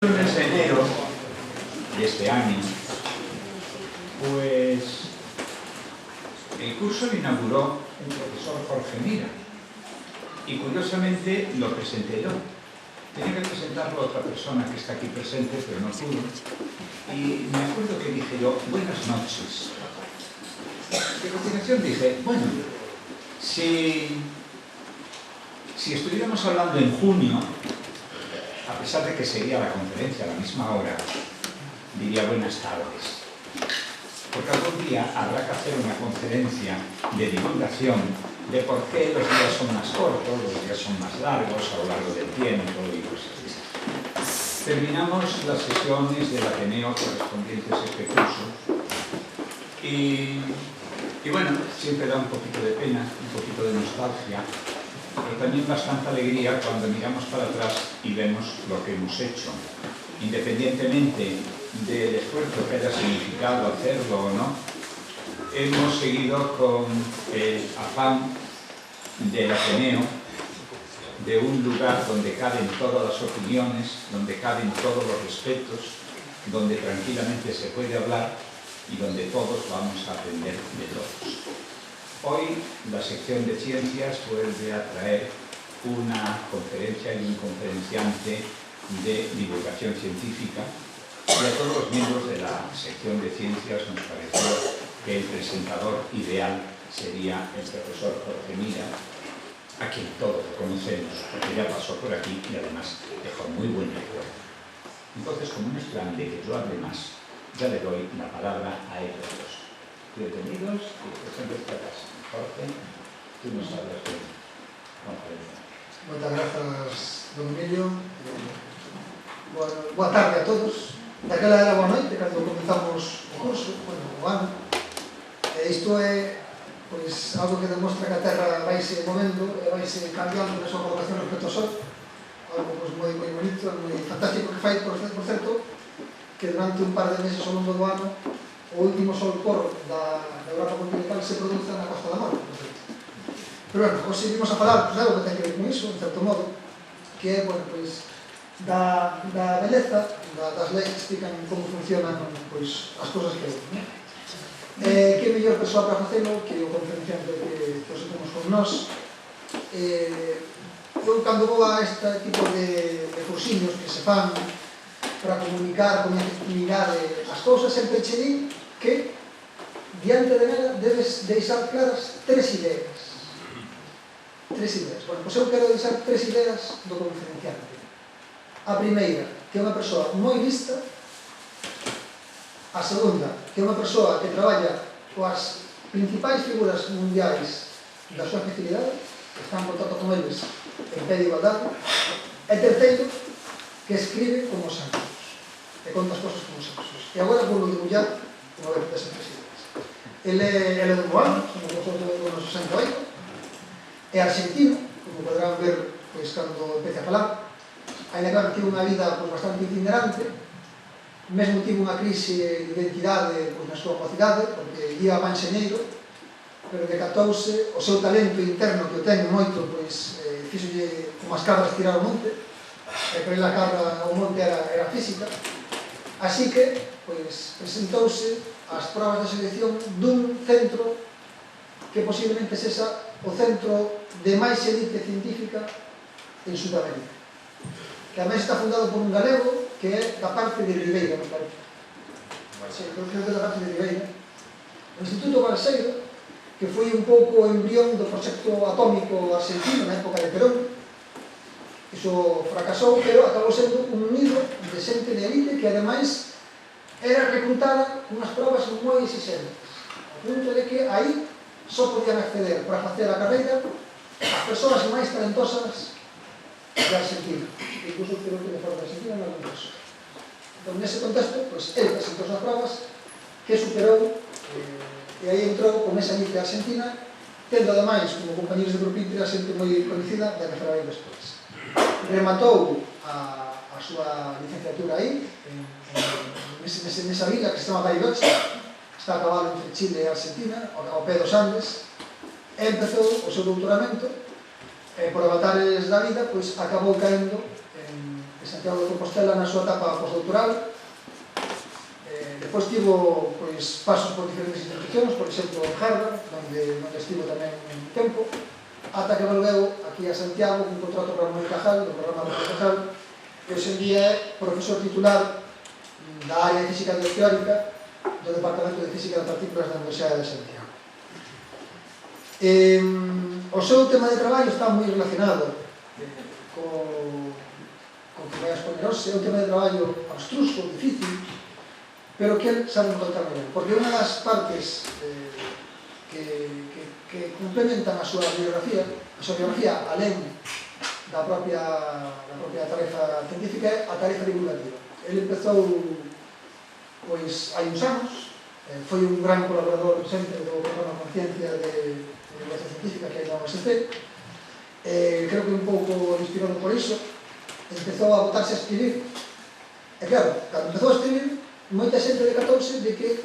El mes de enero de este año, pues el curso lo inauguró el profesor Jorge Mira y curiosamente lo presenté yo. Tenía que presentarlo a otra persona que está aquí presente, pero no pudo. Y me acuerdo que dije yo, buenas noches. Y a continuación dije, bueno, si estuviéramos hablando en junio, a pesar de que sería la conferencia a la misma hora, diría buenas tardes. Porque algún día habrá que hacer una conferencia de divulgación de por qué los días son más cortos, los días son más largos a lo largo del tiempo y cosas así. Terminamos las sesiones del Ateneo correspondientes a este curso y bueno, siempre da un poquito de pena, un poquito de nostalgia, pero también bastante alegría cuando miramos para atrás y vemos lo que hemos hecho. Independientemente del esfuerzo que haya significado hacerlo o no, hemos seguido con el afán del Ateneo, de un lugar donde caben todas las opiniones, donde caben todos los respetos, donde tranquilamente se puede hablar y donde todos vamos a aprender de todos. Hoy la sección de ciencias vuelve a traer una conferencia y un conferenciante de divulgación científica y a todos los miembros de la sección de ciencias nos pareció que el presentador ideal sería el profesor Jorge Mira, a quien todos conocemos porque ya pasó por aquí y además dejó muy buen recuerdo. Entonces, como no es plan de que yo hable más, ya le doy la palabra a ellos dos. Bienvenidos y presentes esta casa. Jorge, tú nos hablas de conferencia. Moitas grazas, don Emilio. Boa tarde a todos. Daquela era boa noite, cando comenzamos o curso, o ano. Isto é algo que demostra que a Terra vaise movendo e vaise cambiando na súa colocación respecto ao Sol. Algo moi bonito, moi fantástico que fai, por certo, que durante un par de meses ao longo do ano o último sol pôr da Europa continental se produce na Costa da Morte. Pero, hoxe vimos a falar de algo que ten que ver con iso, en certo modo, que é, da beleza das leis que explican como funcionan as cousas que hai. Que mellor persoa para facelo que o conferenciante que hoxe temos con nós. Eu, cando vou a este tipo de cursiños que se fan para comunicar con efectividade as cousas, sempre che din que diante de nada debes deixar claras tres ideas. Bueno, pois eu quero deixar tres ideas do conferenciante. A primeira, que é unha persoa moi lista. A segunda, que é unha persoa que traballa coas principais figuras mundiais da súa especialidade, que están en contacto con eles en pé de igualdade. E terceiro, que escribe como os santos e conta as cosas como os santos. E agora vou debullar unha vez desas tres ideas. Ele é do Moano, somos nosotros do 68, é argentino, como poderán ver cando empece a falar. Ainda claro, tivo unha vida bastante itinerante, mesmo tivo unha crise de identidade na súa mocidade, porque ia a panxeñeiro, pero decatouse o seu talento interno, que o ten moito, fixolle como as cabras tirar o monte, e por aí a cabra o monte era física. Así que, presentouse ás probas de selección dun centro que posiblemente sexa o centro de máis elite científica en Sudamérica, que ademais está fundado por un galego que é da parte de Ribeira, me parece. Creo que é da parte de Ribeira. O Instituto Balseiro, que foi un pouco o embrión do proxecto atómico argentino na época de Perón. Iso fracasou, pero acabou sendo un nido de xente de elite que ademais era reclutada unhas probas moi exixentes, ao punto de que aí só podían acceder para facer a carreira as persoas máis talentosas de Argentina, incluso creo que de fora de Argentina en algún caso. Entón, nese contexto, ele presentou as probas que superou e aí entrou con esa elite argentina, tendo ademais como compañeros de grupintre a xente moi coñecida da que falarei despois. Rematou a súa licenciatura aí, nesa vila que se chama Bariloche, está a cabalo entre Chile e Argentina, ao pé dos Andes, e empezou o seu doutoramento, e por avatares da vida, acabou caendo en esa Santiago de Compostela na súa etapa postdoctoral. Depois tivo pasos por diferentes institucións, por exemplo, en Harvard, onde estivo tamén un tempo, ata que volveu aquí a Santiago con un contrato para Ramón y Cajal, do programa Ramón y Cajal, e hoxe en día é profesor titular da área de Física Teórica do Departamento de Física de Partículas da Universidade de Santiago. O seu tema de traballo está moi relacionado con que vai a exponerse, é un tema de traballo abstruso, difícil, pero que él sabe encontrar ben, porque unha das partes que complementan a súa biografía, alén da propia tarefa científica, é a tarefa divulgativa. Ele empezou, hai uns anos, foi un gran colaborador sempre do programa Conciencia de Divulgación Científica que hai na USC. Creo que un pouco inspirado por iso, empezou a botarse a escribir. E claro, cando empezou a escribir, moita xente decatouse de que,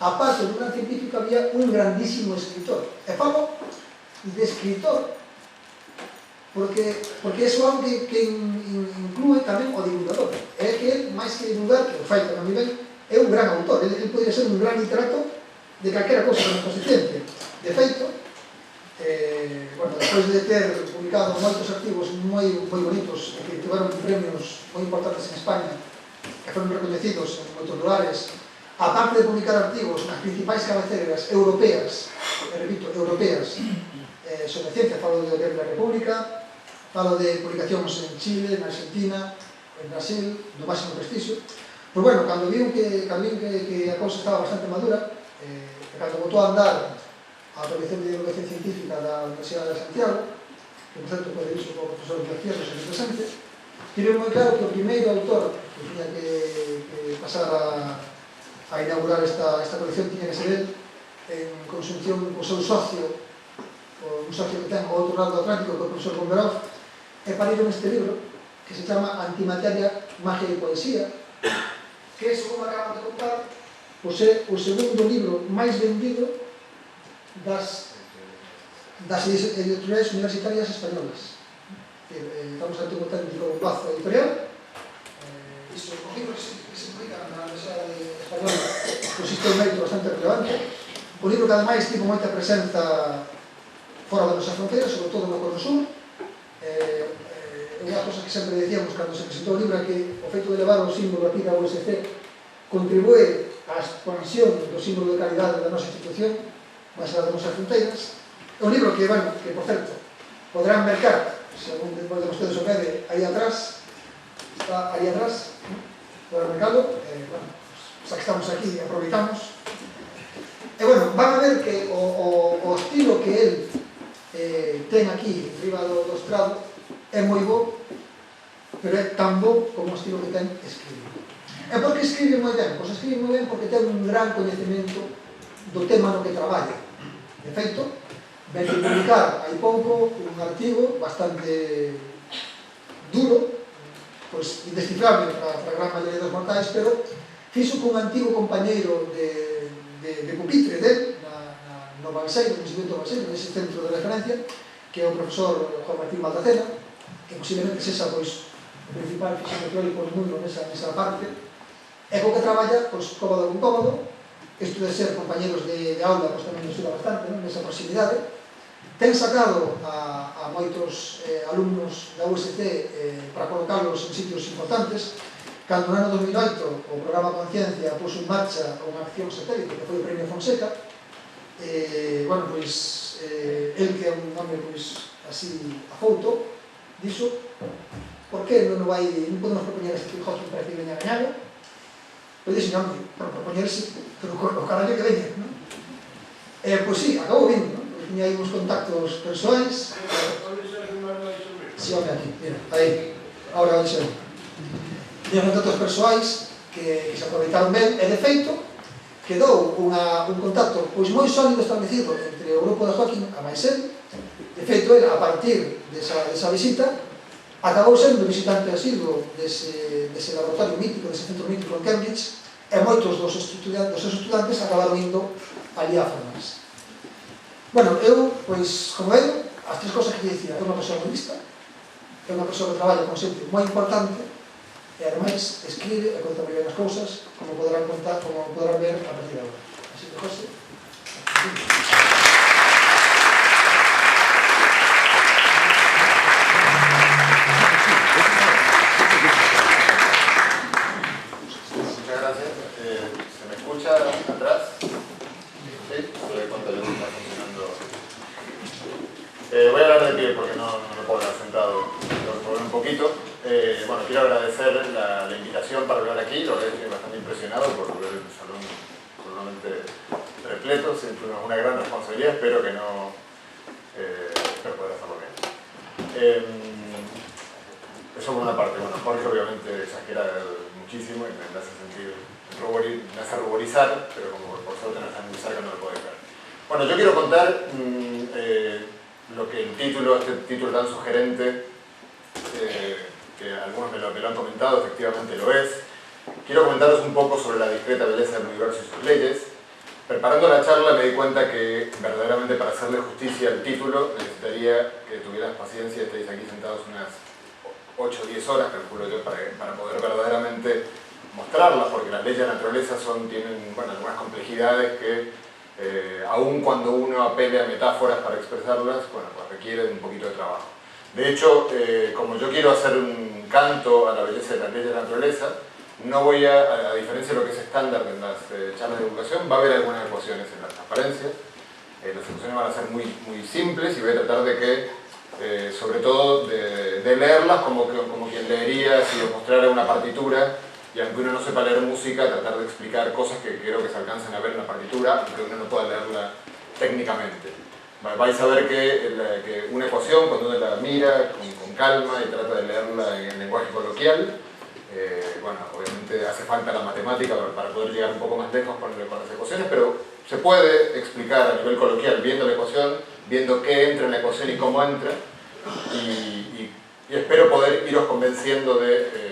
aparte dun gran científico, había un grandísimo escritor. E falo de escritor, porque é algo que inclúe tamén o divulgador. É que ele, máis que divulgar, que o fai tamén moi ben, é un gran autor. Ele podría ser un gran literato de calquera cosa da nosa ciencia. De feito, despois de ter publicado moitos artigos moi bonitos que tiveron premios moi importantes en España, que foron reconhecidos en moitos lugares, aparte de publicar artigos nas principais cabeceras europeas, repito, europeas, sobre ciencia, falo do Diario da República, falo de publicacións en Chile, en Argentina, en Brasil, do máximo prestixio. Pois bueno, cando vi que a cousa estaba bastante madura, cando botou a andar a Comisión de Divulgación Científica da Universidade de Santiago, que por certo pode irse o profesor García, que se presente, tive moi claro que o primeiro autor que tiña que pasar a inaugurar esta colección tiña que ser él, en conxunción co seu socio, un socio que ten ao outro lado do Atlántico, que é o profesor Bomberov, e pariron este libro, que se chama Antimateria, Magia e Poesía, que, según acaban de contar, é o segundo libro máis vendido das editoriais universitarias españolas. Estamos ante un auténtico plazo editorial. Iso, os libros que se publican na Universidade Española consiste un mérito bastante relevante. Un libro que ademais tivo moita presenza fora das nosas fronteiras, sobre todo no Cono Sur. Unha cosa que sempre decíamos cando se presentou o libro é que o feito de levar o símbolo aquí da USC contribúe á expansión do símbolo de calidade da nosa institución máis alá das nosas fronteiras. É un libro que, por certo, poderán mercar, se algún depois de vostedes o pede, aí atrás, está aí atrás, poderán mercalo, xa que estamos aquí, aproveitamos. E, van a ver que o estilo que él ten aquí, riba do estrado, é moi bo, pero é tan bo como o estilo que ten escribir. E por que escribe moi ben? Pois escribe moi ben porque ten un gran coñecemento do tema no que traballa. De feito, ven de publicar hai pouco un artigo bastante duro, pois indescifrable para a gran maioría dos mortais, pero fixo cun antigo compañeiro de pupitre del, no Balseiro, no Instituto Balseiro, nese centro de referencia, que é o profesor Juan Martín Baltacena, que posiblemente sexa o principal físico teórico do mundo nesa parte, e co que traballa, cómodo con cómodo. Isto de ser compañeros de aula tamén nos ajuda bastante nesa proximidade. Ten sacado a moitos alumnos da USC para colocarlos en sitios importantes. Cando no ano 2008 o programa Conciencia puso en marcha unha acción satélite que foi o Premio Fonseca, el que é un nome así afouto, dixo por que non podemos propoñer este Hawking para que veña gañado. Pois dixo, non, por propoñerse, pero o carallo que veña, non? Pois sí, acabou vindo, non? Porque tiña aí uns contactos persoais. Si, home, aquí, mira, aí, agora onde se ve. Tiña contactos persoais que se aproveitaron ben, e de feito, quedou un contacto moi sólido establecido entre o grupo de Hawking a máis el. De feito, ele, a partir desa visita, acabou sendo visitante asiduo dese laboratorio mítico, dese centro mítico en Cambridge, e moitos dos seus estudantes acabaron indo ali a formarse. Eu, como ele, as tres cosas que dicía, é unha persoa moi lista, é unha persoa que traballa con xente moi importante, e ademais escribe e conta moi ben as cousas, como poderán ver a partir de agora. Así que, José, muchas gracias. ¿Se me escucha atrás? ¿Sí? Doy cuenta de que está funcionando. Voy a hablar de pie porque no puedo hablar sentado, tengo que mover un poquito. Bueno, quiero agradecer la invitación para hablar aquí. La verdad es que estoy bastante impresionado por ver el salón totalmente repleto, siempre una gran responsabilidad. Espero que no poder hacerlo bien. Eso por una parte. Bueno, Jorge obviamente exagera muchísimo y me hace sentir, me hace ruborizar, pero como por suerte no está muy cerca, no lo puedo ver. Bueno, yo quiero contar lo que este título tan sugerente, que algunos me lo han comentado, efectivamente lo es. Quiero comentaros un poco sobre la discreta belleza del universo y sus leyes. Preparando la charla me di cuenta que verdaderamente para hacerle justicia al título necesitaría que tuvieras paciencia y estéis aquí sentados unas 8 o 10 horas, calculo yo, para poder verdaderamente mostrarlas, porque las leyes de la naturaleza tienen algunas complejidades que aun cuando uno apele a metáforas para expresarlas, pues requiere un poquito de trabajo. De hecho, como yo quiero hacer un canto a la belleza de las leyes de la naturaleza, no voy a diferencia de lo que es estándar en las charlas de divulgación, va a haber algunas ecuaciones en las transparencias. Las ecuaciones van a ser muy simples y voy a tratar de que, sobre todo, de leerlas como quien leería si os mostrara una partitura, y aunque uno no sepa leer música, tratar de explicar cosas que creo que se alcancen a ver en la partitura, aunque uno no pueda leerla técnicamente. Vais a ver que una ecuación, cuando uno la mira con calma y trata de leerla en lenguaje coloquial, obviamente hace falta la matemática para poder llegar un poco más lejos con las ecuaciones, pero se puede explicar a nivel coloquial viendo la ecuación, viendo qué entra en la ecuación y cómo entra, y espero poder iros convenciendo de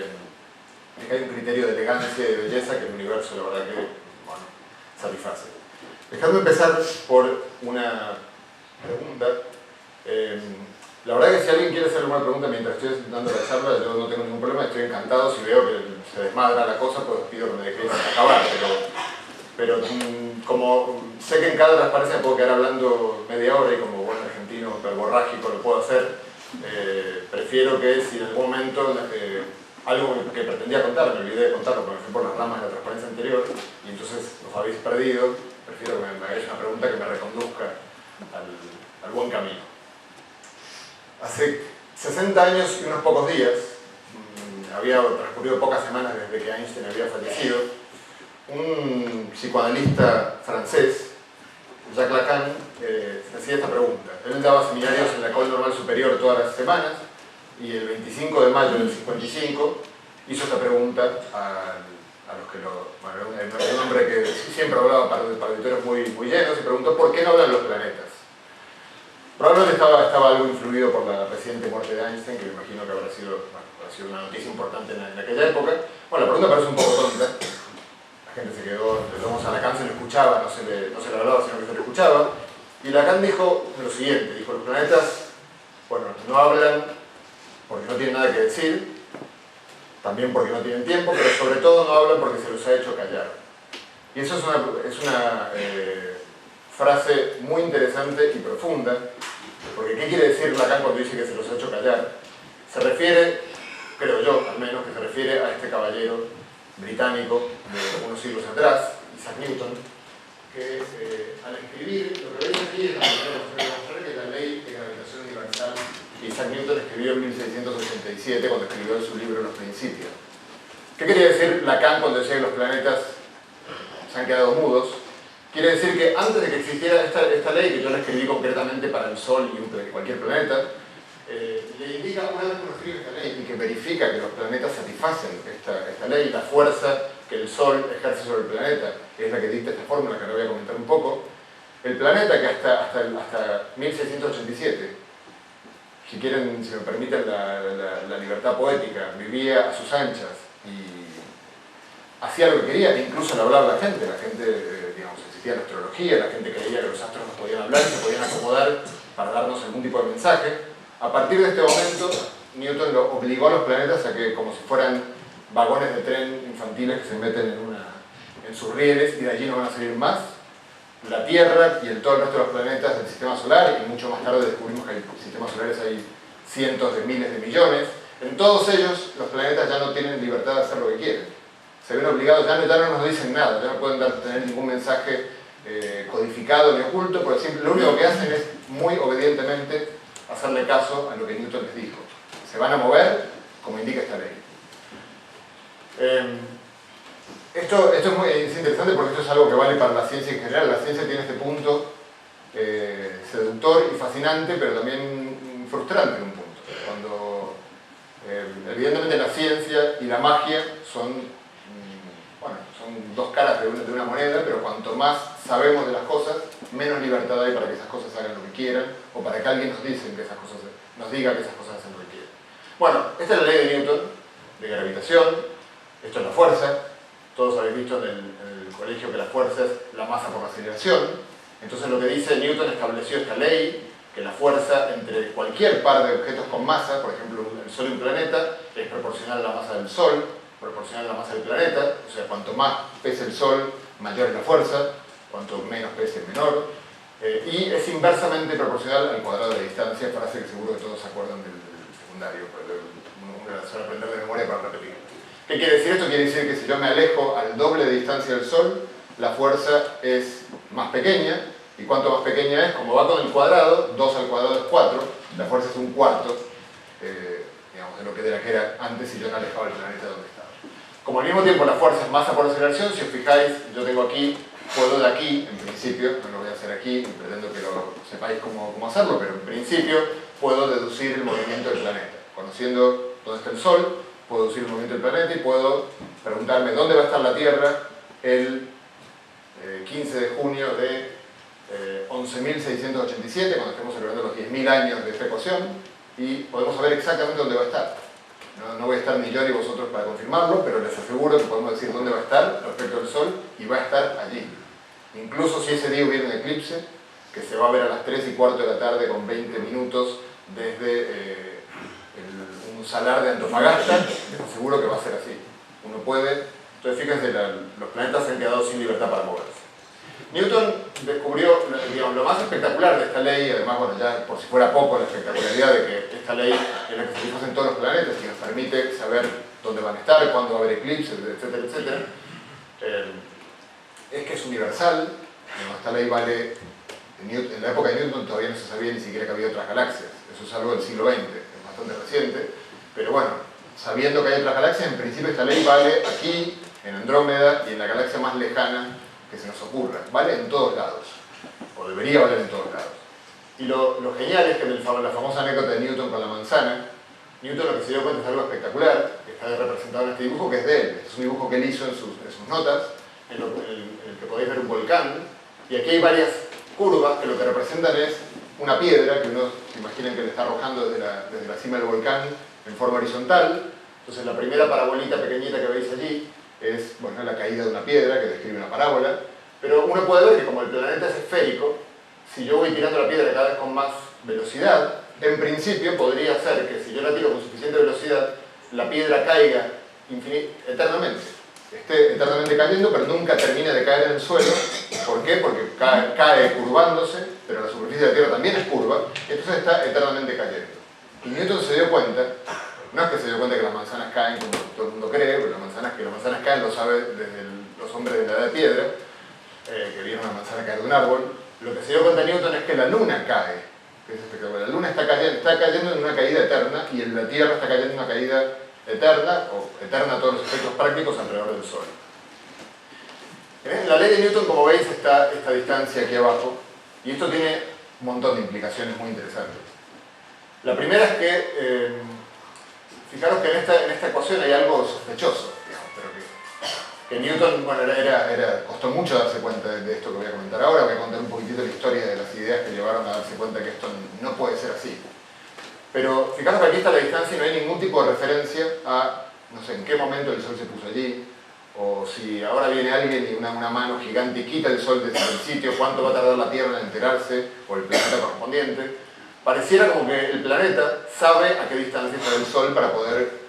que hay un criterio de elegancia y de belleza que el universo, la verdad que, satisface. Dejadme empezar por una pregunta. La verdad que si alguien quiere hacer alguna pregunta mientras estoy dando la charla, yo no tengo ningún problema, estoy encantado. Si veo que se desmadra la cosa, pues os pido que me dejéis acabar. Pero como sé que en cada transparencia puedo quedar hablando media hora y como buen argentino verborrágico lo puedo hacer, prefiero que si en algún momento algo que pretendía contar, me olvidé de contarlo porque me fui por las ramas de la transparencia anterior y entonces os habéis perdido, prefiero que me hagáis una pregunta que me reconduzca al buen camino. Hace 60 años y unos pocos días, había transcurrido pocas semanas desde que Einstein había fallecido, un psicoanalista francés, Jacques Lacan, se hacía esta pregunta. Él daba seminarios en la École Normale Supérieure todas las semanas y el 25 de mayo del 55 hizo esta pregunta a los que un hombre que siempre hablaba para auditorios muy llenos y preguntó ¿por qué no hablan los planetas? Probablemente estaba algo influido por la reciente muerte de Einstein, que me imagino que habrá sido una noticia importante en aquella época. Bueno, la pregunta parece un poco tonta. La gente se quedó, a Lacan se lo escuchaba, no se le hablaba, sino que se le escuchaba. Y Lacan dijo lo siguiente, dijo, los planetas, no hablan porque no tienen nada que decir, también porque no tienen tiempo, pero sobre todo no hablan porque se los ha hecho callar. Y eso es una frase muy interesante y profunda, porque ¿qué quiere decir Lacan cuando dice que se los ha hecho callar? Se refiere, creo yo al menos, que se refiere a este caballero británico de unos siglos atrás, Isaac Newton, que al escribir, lo que veis aquí es la manera de demostrar que la ley de gravitación universal que Isaac Newton escribió en 1687 cuando escribió su libro Los Principios. ¿Qué quería decir Lacan cuando decía que los planetas se han quedado mudos? Quiere decir que antes de que existiera esta ley, que yo la escribí concretamente para el Sol y cualquier planeta, le indica una vez que uno escribe esta ley y que verifica que los planetas satisfacen esta ley, la fuerza que el Sol ejerce sobre el planeta, que es la que dicta esta fórmula que ahora voy a comentar un poco, el planeta que hasta 1687, si me permiten la libertad poética, vivía a sus anchas y hacía lo que quería, e incluso le hablaba a la gente, existía la astrología, la gente creía que los astros nos podían hablar y se podían acomodar para darnos algún tipo de mensaje. A partir de este momento, Newton lo obligó a los planetas a que, como si fueran vagones de tren infantiles que se meten en sus rieles y de allí no van a salir más. La Tierra y todo el resto de los planetas del sistema solar, y mucho más tarde descubrimos que hay sistemas solares hay cientos de miles de millones. En todos ellos los planetas ya no tienen libertad de hacer lo que quieren. Se ven obligados, ya no nos dicen nada, ya no pueden tener ningún mensaje codificado ni oculto, porque lo único que hacen es muy obedientemente hacerle caso a lo que Newton les dijo. Se van a mover como indica esta ley. Esto es interesante porque esto es algo que vale para la ciencia en general. La ciencia tiene este punto seductor y fascinante, pero también frustrante en un punto. Cuando evidentemente la ciencia y la magia son dos caras de una moneda, pero cuanto más sabemos de las cosas, menos libertad hay para que esas cosas hagan lo que quieran, o para que alguien nos diga que esas cosas hacen lo que quieren. Bueno, esta es la ley de Newton, de gravitación. Esto es la fuerza. Todos habéis visto en el colegio que la fuerza es la masa por la aceleración. Entonces lo que dice Newton estableció esta ley, que la fuerza entre cualquier par de objetos con masa, por ejemplo el Sol y un planeta, es proporcional a la masa del Sol, proporcional a la masa del planeta. O sea, cuanto más pese el Sol, mayor es la fuerza, cuanto menos pese, menor. Y es inversamente proporcional al cuadrado de la distancia, frase que seguro que todos se acuerdan del secundario, uno se va a aprender de memoria para repetir. ¿Qué quiere decir esto? Quiere decir que si yo me alejo al doble de distancia del Sol, la fuerza es más pequeña, y cuanto más pequeña es, como va con el cuadrado, 2 al cuadrado es 4, la fuerza es un cuarto, digamos, de la que era antes si yo me alejaba del planeta donde estaba. Como al mismo tiempo la fuerza es masa por aceleración, si os fijáis, yo tengo aquí, puedo de aquí, en principio, no lo voy a hacer aquí, y pretendo que lo sepáis cómo hacerlo, pero en principio puedo deducir el movimiento del planeta. Conociendo dónde está el Sol, puedo deducir el movimiento del planeta y puedo preguntarme dónde va a estar la Tierra el 15 de junio de 11.687, cuando estemos celebrando los 10.000 años de esta ecuación, y podemos saber exactamente dónde va a estar. No voy a estar ni yo ni vosotros para confirmarlo, pero les aseguro que podemos decir dónde va a estar respecto al Sol, y va a estar allí. Incluso si ese día hubiera un eclipse, que se va a ver a las 3:15 de la tarde con 20 minutos desde un salar de Antofagasta, les aseguro que va a ser así. Uno puede... Entonces fíjense, los planetas se han quedado sin libertad para moverse. Newton descubrió, digamos, lo más espectacular de esta ley, además, bueno, ya por si fuera poco la espectacularidad de que esta ley es la que se usa en todos los planetas y nos permite saber dónde van a estar, cuándo va a haber eclipses, etcétera, etcétera, es que es universal. Esta ley vale, en la época de Newton todavía no se sabía ni siquiera que había otras galaxias, eso es algo del siglo XX, es bastante reciente, pero bueno, sabiendo que hay otras galaxias, en principio esta ley vale aquí, en Andrómeda y en la galaxia más lejana que se nos ocurra, vale en todos lados, o debería valer en todos lados. Y lo genial es que en la famosa anécdota de Newton con la manzana, Newton lo que se dio cuenta es algo espectacular, que está representado en este dibujo, que es de él. Es un dibujo que él hizo en sus notas, en el que podéis ver un volcán, y aquí hay varias curvas que lo que representan es una piedra que uno se imagina que le está arrojando desde la cima del volcán en forma horizontal. Entonces la primera parabolita pequeñita que veis allí es, bueno, la caída de una piedra que describe una parábola, pero uno puede ver que como el planeta es esférico, si yo voy tirando la piedra cada vez con más velocidad, en principio podría ser que si yo la tiro con suficiente velocidad, la piedra caiga eternamente. Esté eternamente cayendo, pero nunca termine de caer en el suelo. ¿Por qué? Porque cae curvándose, pero la superficie de la Tierra también es curva, y entonces está eternamente cayendo. Y Newton se dio cuenta, no es que se dio cuenta que las manzanas caen como todo el mundo cree, pero que las manzanas caen lo sabe desde los hombres de la edad de piedra, que vieron una manzana caer de un árbol. Lo que se dio cuenta Newton es que la luna cae, que es espectacular. La luna está cayendo en una caída eterna, y en la Tierra está cayendo en una caída eterna, o eterna a todos los efectos prácticos alrededor del Sol. En la ley de Newton, como veis, está esta distancia aquí abajo, y esto tiene un montón de implicaciones muy interesantes. La primera es que, fijaros que en esta ecuación hay algo sospechoso, digamos, pero que Newton, bueno, costó mucho darse cuenta de esto que voy a comentar ahora. Voy a contar un poquitito la historia de las ideas que llevaron a darse cuenta que esto no puede ser así. Pero fijaros que aquí está la distancia y no hay ningún tipo de referencia a, no sé, en qué momento el Sol se puso allí, o si ahora viene alguien y una mano gigante y quita el Sol desde el sitio, cuánto va a tardar la Tierra en enterarse, o el planeta correspondiente. Pareciera como que el planeta sabe a qué distancia está del Sol para poder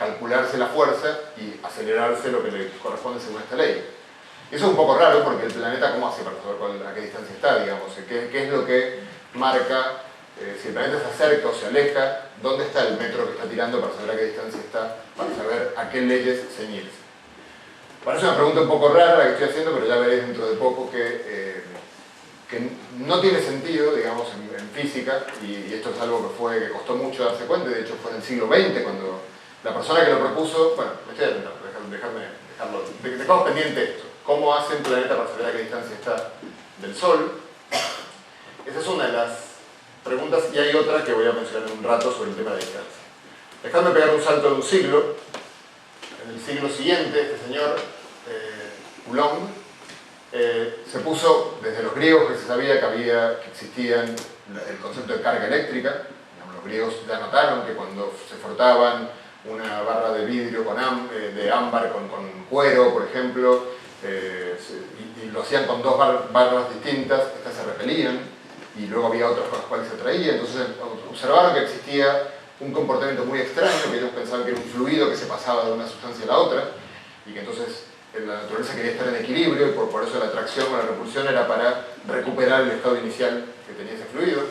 calcularse la fuerza y acelerarse lo que le corresponde según esta ley. Y eso es un poco raro porque el planeta, ¿cómo hace para saber a qué distancia está, digamos? ¿Qué es lo que marca si el planeta se acerca o se aleja? ¿Dónde está el metro que está tirando para saber a qué distancia está, para saber a qué leyes ceñirse? Parece una pregunta un poco rara la que estoy haciendo, pero ya veréis dentro de poco que no tiene sentido, digamos, en física, y esto es algo que costó mucho darse cuenta. De hecho fue en el siglo XX cuando la persona que lo propuso, bueno, me estoy adelantando, dejamos pendiente esto. ¿Cómo hace un planeta para saber a qué distancia está del Sol? Esa es una de las preguntas, y hay otra que voy a mencionar en un rato sobre el tema de distancia. Dejadme pegar un salto de un siglo. En el siglo siguiente, este señor, Coulomb, se puso, desde los griegos que se sabía que existía el concepto de carga eléctrica. Los griegos ya notaron que cuando se frotaban una barra de vidrio de ámbar con cuero, por ejemplo, y lo hacían con dos barras distintas, estas se repelían, y luego había otras con las cuales se atraían. Entonces observaron que existía un comportamiento muy extraño, que ellos pensaban que era un fluido que se pasaba de una sustancia a la otra, y que entonces la naturaleza quería estar en equilibrio, y por eso la atracción o la repulsión era para recuperar el estado inicial que tenía ese fluido.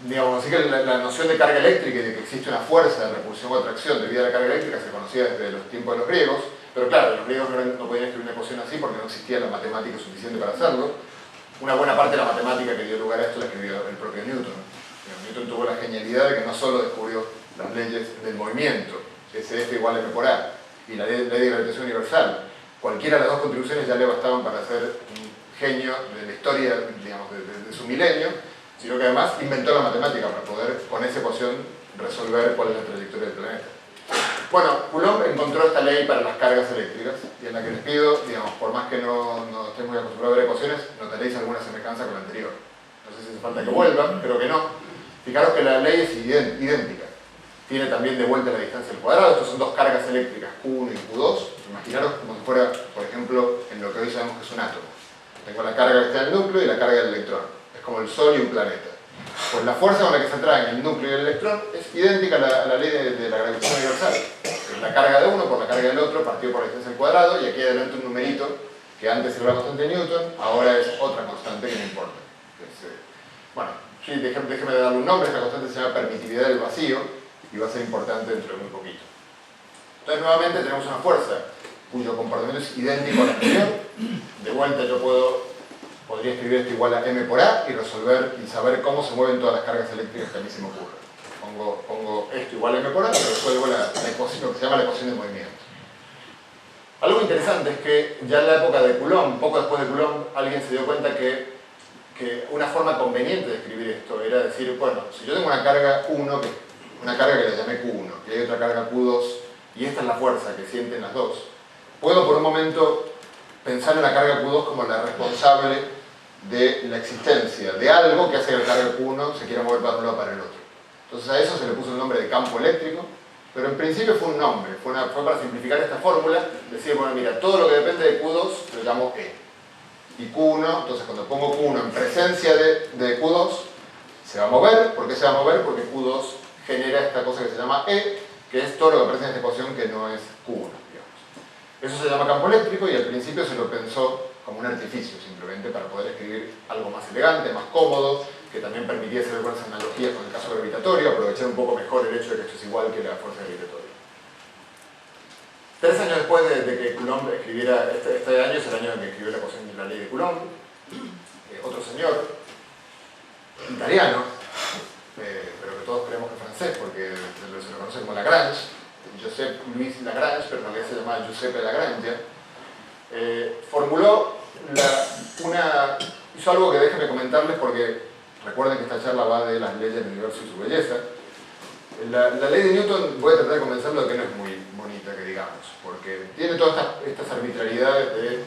Digamos, así que la noción de carga eléctrica y de que existe una fuerza de repulsión o atracción debido a la carga eléctrica se conocía desde los tiempos de los griegos, pero claro, los griegos no podían escribir una ecuación así porque no existía la matemática suficiente para hacerlo. Una buena parte de la matemática que dio lugar a esto la escribió el propio Newton. Newton tuvo la genialidad de que no solo descubrió las leyes del movimiento, SF igual a M por A, y la ley de gravitación universal. Cualquiera de las dos contribuciones ya le bastaban para ser un genio de la historia, digamos, de su milenio, sino que además inventó la matemática para poder, con esa ecuación, resolver cuál es la trayectoria del planeta. Bueno, Coulomb encontró esta ley para las cargas eléctricas, y en la que les pido, digamos, por más que no estén muy acostumbrados a ver ecuaciones, notaréis alguna semejanza con la anterior. No sé si hace falta que vuelvan, creo que no. Fijaros que la ley es idéntica. Tiene también de vuelta la distancia al cuadrado. Estos son dos cargas eléctricas, Q1 y Q2. Imaginaros como si fuera, por ejemplo, en lo que hoy sabemos que es un átomo. Tengo la carga que está en el núcleo y la carga del electrón. Es como el Sol y un planeta. Pues la fuerza con la que se atraen el núcleo y el electrón es idéntica a la ley de la gravitación universal. La carga de uno por la carga del otro partido por la distancia al cuadrado, y aquí adelante un numerito que antes era la constante de Newton, ahora es otra constante que no importa. Bueno, sí, déjeme darle un nombre. Esta constante se llama permitividad del vacío y va a ser importante dentro de muy poquito. Entonces nuevamente tenemos una fuerza cuyo comportamiento es idéntico al anterior. De vuelta yo podría escribir esto igual a M por A y resolver y saber cómo se mueven todas las cargas eléctricas que a mí se me ocurren. Pongo esto igual a M por A y resuelvo la ecuación, lo que se llama la ecuación de movimiento. Algo interesante es que ya en la época de Coulomb, poco después de Coulomb, alguien se dio cuenta que una forma conveniente de escribir esto era decir, bueno, si yo tengo una carga 1, una carga que le llamé Q1, y hay otra carga Q2, y esta es la fuerza que sienten las dos, puedo por un momento pensar en la carga Q2 como la responsable de la existencia de algo que hace que la carga Q1 se quiera mover para un lado o para el otro. Entonces a eso se le puso el nombre de campo eléctrico, pero en principio fue un nombre, fue para simplificar esta fórmula, decir, bueno, mira, todo lo que depende de Q2 lo llamo E. Y Q1, entonces cuando pongo Q1 en presencia de Q2, se va a mover. ¿Por qué se va a mover? Porque Q2 genera esta cosa que se llama E, que es todo lo que aparece en esta ecuación que no es Q1, digamos. Eso se llama campo eléctrico, y al principio se lo pensó como un artificio, simplemente para poder escribir algo más elegante, más cómodo, que también permitía hacer algunas analogías con el caso gravitatorio, aprovechar un poco mejor el hecho de que esto es igual que la fuerza gravitatoria. 3 años después de que Coulomb escribiera, este año es el año en que escribió la ecuación de la ley de Coulomb, otro señor, italiano, pero que todos creemos que es francés, porque se lo conoce como Lagrange, Joseph Louis Lagrange, pero en realidad se llama Giuseppe Lagrange, hizo algo que déjenme comentarles, porque recuerden que esta charla va de las leyes del universo y su belleza. La ley de Newton, voy a tratar de convencerlo de que no es muy bonita, que digamos, porque tiene todas estas arbitrariedades de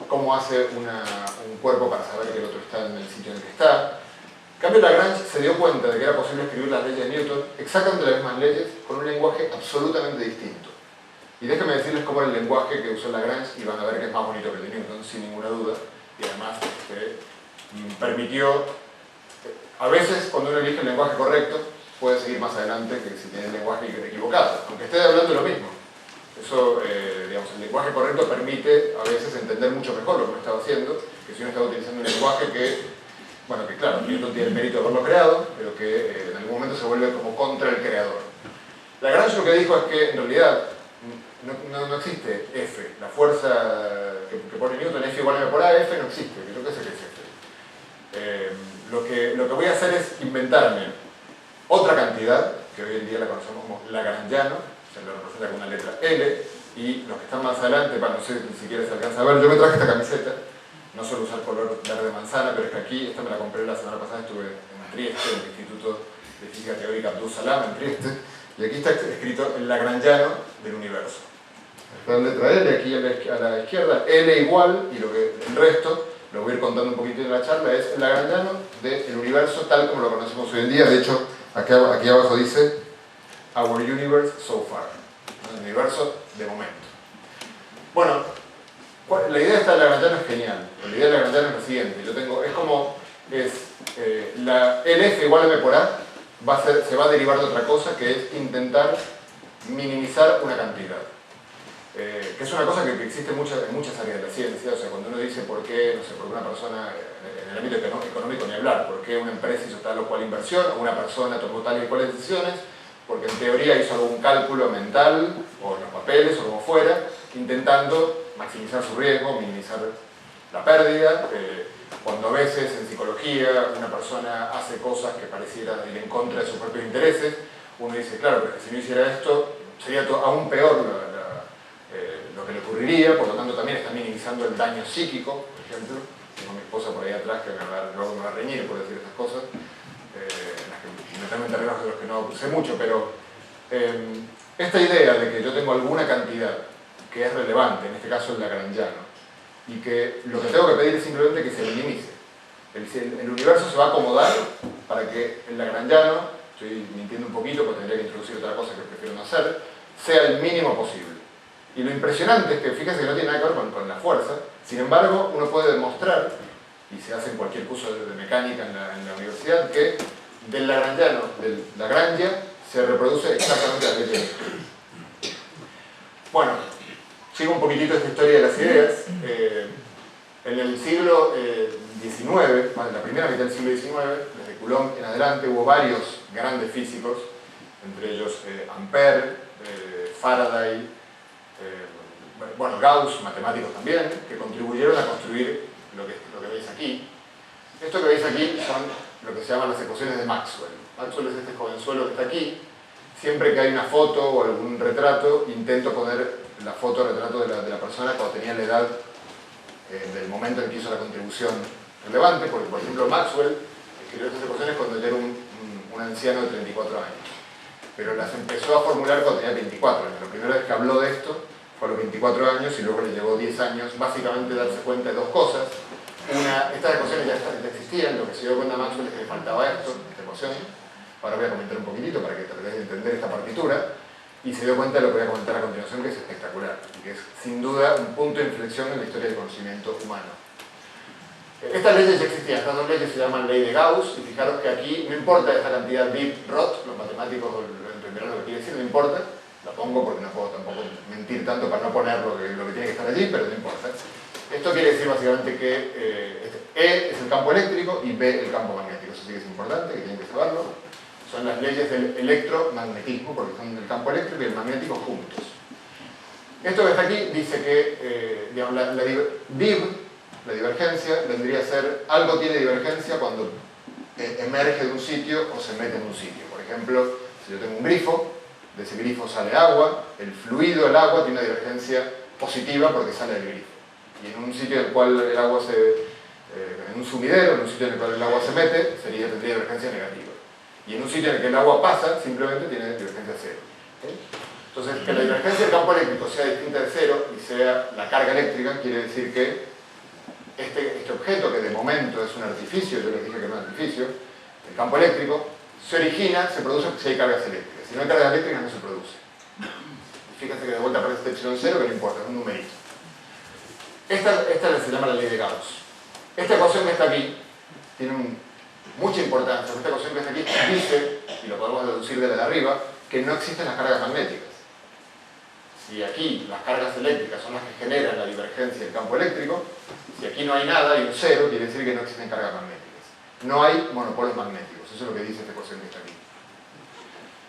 cómo hace un cuerpo para saber que el otro está en el sitio en el que está. En cambio, Lagrange se dio cuenta de que era posible escribir las leyes de Newton, exactamente las mismas leyes, con un lenguaje absolutamente distinto. Y déjenme decirles cómo era el lenguaje que usó Lagrange, y van a ver que es más bonito que el de Newton, sin ninguna duda, y además permitió, a veces cuando uno elige el lenguaje correcto, puede seguir más adelante que si tiene el lenguaje equivocado, aunque esté hablando de lo mismo. Eso, digamos, el lenguaje correcto permite a veces entender mucho mejor lo que uno estaba haciendo, que si uno estaba utilizando un lenguaje que, bueno, que claro, Newton tiene el mérito de haberlo creado, pero que en algún momento se vuelve como contra el creador. Lagrange lo que dijo es que en realidad no existe F, la fuerza que pone Newton, F igual a m por A, F no existe, creo que es F. Lo que voy a hacer es inventarme otra cantidad, que hoy en día la conocemos como lagrangiano, se lo representa con una letra L, y los que están más adelante, no sé ni siquiera se alcanza a ver, yo me traje esta camiseta, no suelo usar color verde manzana, pero es que aquí, esta me la compré la semana pasada, estuve en Trieste, en el Instituto de Física Teórica Abdul Salam, en Trieste, y aquí está escrito el lagrangiano del universo. La letra L, aquí a la izquierda, L igual, y el resto, lo voy a ir contando un poquito en la charla, es el lagrangiano del universo tal como lo conocemos hoy en día. De hecho, aquí abajo dice Our universe so far, el universo de momento. Bueno, la idea de esta lagrangiano es genial. La idea de lagrangiano es la siguiente. La LF igual a m por A se va a derivar de otra cosa, que es intentar minimizar una cantidad. Que es una cosa que existe en muchas áreas de la ciencia. O sea, cuando uno dice por qué, no sé, por qué una persona, en el ámbito económico ni hablar, por qué una empresa hizo tal o cual inversión, o una persona tomó tal y cuales decisiones, porque en teoría hizo algún cálculo mental, o en los papeles, o como fuera, intentando maximizar su riesgo, minimizar la pérdida. Cuando a veces en psicología una persona hace cosas que parecieran ir en contra de sus propios intereses, uno dice, claro, pero si no hiciera esto, sería aún peor lo que le ocurriría, por lo tanto también está minimizando el daño psíquico, por ejemplo. Tengo a mi esposa por ahí atrás que luego me va a reñir por decir estas cosas, en las que me meto en terrenos de los que no sé mucho, pero esta idea de que yo tengo alguna cantidad que es relevante, en este caso el lagrangiano, y que lo que tengo que pedir es simplemente que se minimice. El universo se va a acomodar para que el lagrangiano, estoy mintiendo un poquito porque tendría que introducir otra cosa que prefiero no hacer, sea el mínimo posible. Y lo impresionante es que, fíjense que no tiene nada que ver con la fuerza, sin embargo, uno puede demostrar, y se hace en cualquier curso de mecánica en la universidad, que del Lagrangia se reproduce exactamente la ley de Newton. Bueno, sigo un poquitito esta historia de las ideas. En el siglo XIX, la primera mitad del siglo XIX, desde Coulomb en adelante, hubo varios grandes físicos, entre ellos Ampère, Faraday, Gauss, matemáticos también, que contribuyeron a construir lo que veis aquí. Esto que veis aquí son lo que se llaman las ecuaciones de Maxwell. Maxwell es este jovenzuelo que está aquí. Siempre que hay una foto o algún retrato, intento poner la foto o retrato de la persona cuando tenía la edad del momento en que hizo la contribución relevante, porque por ejemplo Maxwell escribió estas ecuaciones cuando ya era un anciano de 34 años, pero las empezó a formular cuando tenía 24 años. La primera vez que habló de esto fue a los 24 años y luego le llevó 10 años básicamente darse cuenta de dos cosas. Estas ecuaciones ya existían, lo que se dio cuenta Maxwell es que le faltaba esta ecuación. Ahora voy a comentar un poquitito para que tratéis de entender esta partitura. Y se dio cuenta de lo que voy a comentar a continuación, que es espectacular, y que es sin duda un punto de inflexión en la historia del conocimiento humano. Estas leyes ya existían, estas dos leyes se llaman ley de Gauss, y fijaros que aquí no importa esta cantidad bit-rot, los matemáticos lo entenderán lo que quiere decir, no importa, la pongo porque no puedo tampoco mentir tanto para no poner lo que tiene que estar allí, pero no importa. Esto quiere decir básicamente que E es el campo eléctrico y B el campo magnético, eso sí que es importante, que tienen que saberlo. Son las leyes del electromagnetismo, porque son el campo eléctrico y el magnético juntos. Esto que está aquí dice que digamos, la divergencia vendría a ser, algo tiene divergencia cuando emerge de un sitio o se mete en un sitio. Por ejemplo, si yo tengo un grifo, de ese grifo sale agua, el fluido del agua tiene una divergencia positiva porque sale del grifo. Y en un sitio en el cual el agua en un sumidero, en un sitio en el cual el agua se mete, tendría divergencia negativa. Y en un sitio en el que el agua pasa, simplemente tiene divergencia cero. ¿Okay? Entonces, que la divergencia del campo eléctrico sea distinta de cero y sea la carga eléctrica, quiere decir que este objeto, que de momento es un artificio, yo les dije que no es un artificio, el campo eléctrico, se origina, se produce si hay cargas eléctricas. Si no hay cargas eléctricas, no se produce. Y fíjense que de vuelta aparece este epsilon cero, que no importa, es un numerito. Esta se llama la ley de Gauss. Esta ecuación que está aquí tiene mucha importancia. Esta ecuación que está aquí dice y lo podemos deducir de la de arriba, que no existen las cargas magnéticas. Si aquí las cargas eléctricas son las que generan la divergencia del campo eléctrico, si aquí no hay nada, hay un cero, quiere decir que no existen cargas magnéticas. No hay monopolos magnéticos, eso es lo que dice esta ecuación que está aquí.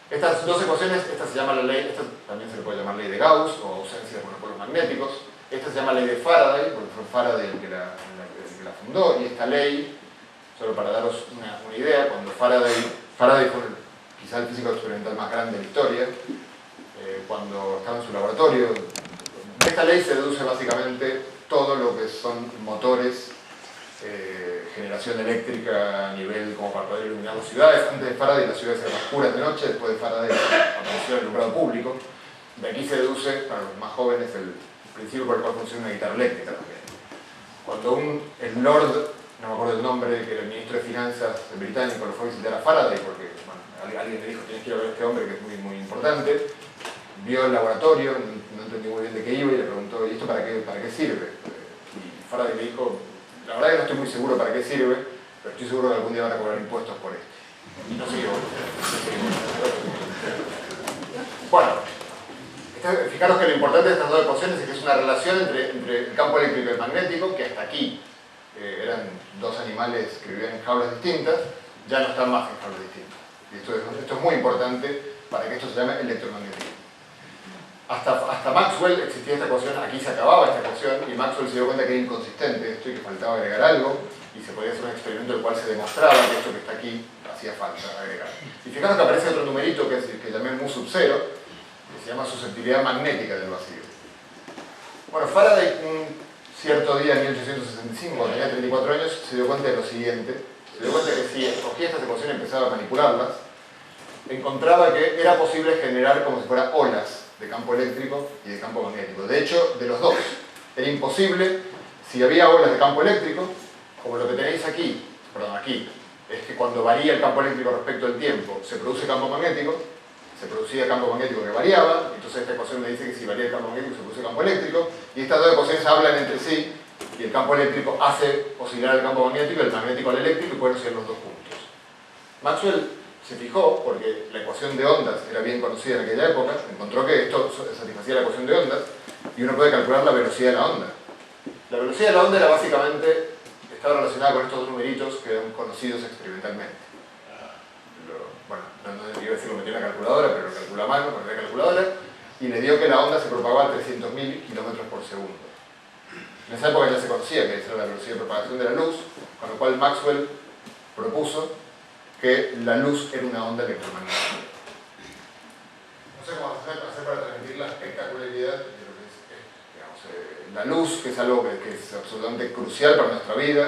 Estas dos ecuaciones, esta se llama la ley, esta también se le puede llamar ley de Gauss o ausencia de monopolos magnéticos. Esta se llama ley de Faraday, porque fue Faraday el que la fundó, y esta ley, solo para daros una idea, cuando Faraday fue quizá el físico experimental más grande de la historia, cuando estaba en su laboratorio, de esta ley se deduce básicamente todo lo que son motores, generación eléctrica a nivel como para poder iluminar las ciudades. Antes de Faraday las ciudades eran oscuras de noche, después de Faraday apareció el alumbrado público. De aquí se deduce, para los más jóvenes, el principio por el cual funciona una guitarra eléctrica también. Cuando el Lord, no me acuerdo el nombre, que era el ministro de Finanzas británico, lo fue a visitar a Faraday, porque bueno, alguien le dijo, tienes que ir a ver a este hombre que es muy, muy importante, vio el laboratorio, no entendí muy bien de qué iba y le preguntó, ¿y esto para qué sirve? Y Faraday le dijo, la verdad que no estoy muy seguro para qué sirve, pero estoy seguro que algún día van a cobrar impuestos por esto. Y no siguió. Bueno, fijaros que lo importante de estas dos ecuaciones es que es una relación entre el campo eléctrico y el magnético, que hasta aquí eran dos animales que vivían en jaulas distintas, ya no están más en jaulas distintas. Y esto es muy importante para que esto se llame electromagnetismo. Hasta Maxwell existía esta ecuación, aquí se acababa esta ecuación, y Maxwell se dio cuenta que era inconsistente esto y que faltaba agregar algo, y se podía hacer un experimento en el cual se demostraba que esto que está aquí hacía falta agregar. Y fijaros que aparece otro numerito que llamé mu sub 0, que se llama susceptibilidad magnética del vacío. Bueno, Faraday un cierto día en 1865, cuando tenía 34 años, se dio cuenta de lo siguiente. Se dio cuenta que si escogía estas ecuaciones y empezaba a manipularlas, encontraba que era posible generar como si fuera olas de campo eléctrico y de campo magnético. De hecho, de los dos. Era imposible, si había olas de campo eléctrico, como lo que tenéis aquí, es que cuando varía el campo eléctrico respecto al tiempo, se produce campo magnético, se producía campo magnético que variaba, entonces esta ecuación me dice que si varía el campo magnético se produce campo eléctrico, y estas dos ecuaciones hablan entre sí, y el campo eléctrico hace oscilar el campo magnético, el magnético al eléctrico, y pueden oscilar los dos juntos. Maxwell se fijó, porque la ecuación de ondas era bien conocida en aquella época, encontró que esto satisfacía la ecuación de ondas, y uno puede calcular la velocidad de la onda. La velocidad de la onda era básicamente, estaba relacionada con estos dos numeritos que eran conocidos experimentalmente. Bueno, no iba a decir lo metió en la calculadora, pero lo calculó a mano con la calculadora, y le dio que la onda se propagaba a 300.000 kilómetros por segundo. En esa época ya se conocía que esa era la velocidad de propagación de la luz, con lo cual Maxwell propuso que la luz era una onda electromagnética. No sé cómo hacer para transmitir la espectacularidad de lo que es digamos, la luz, que es algo que es absolutamente crucial para nuestra vida.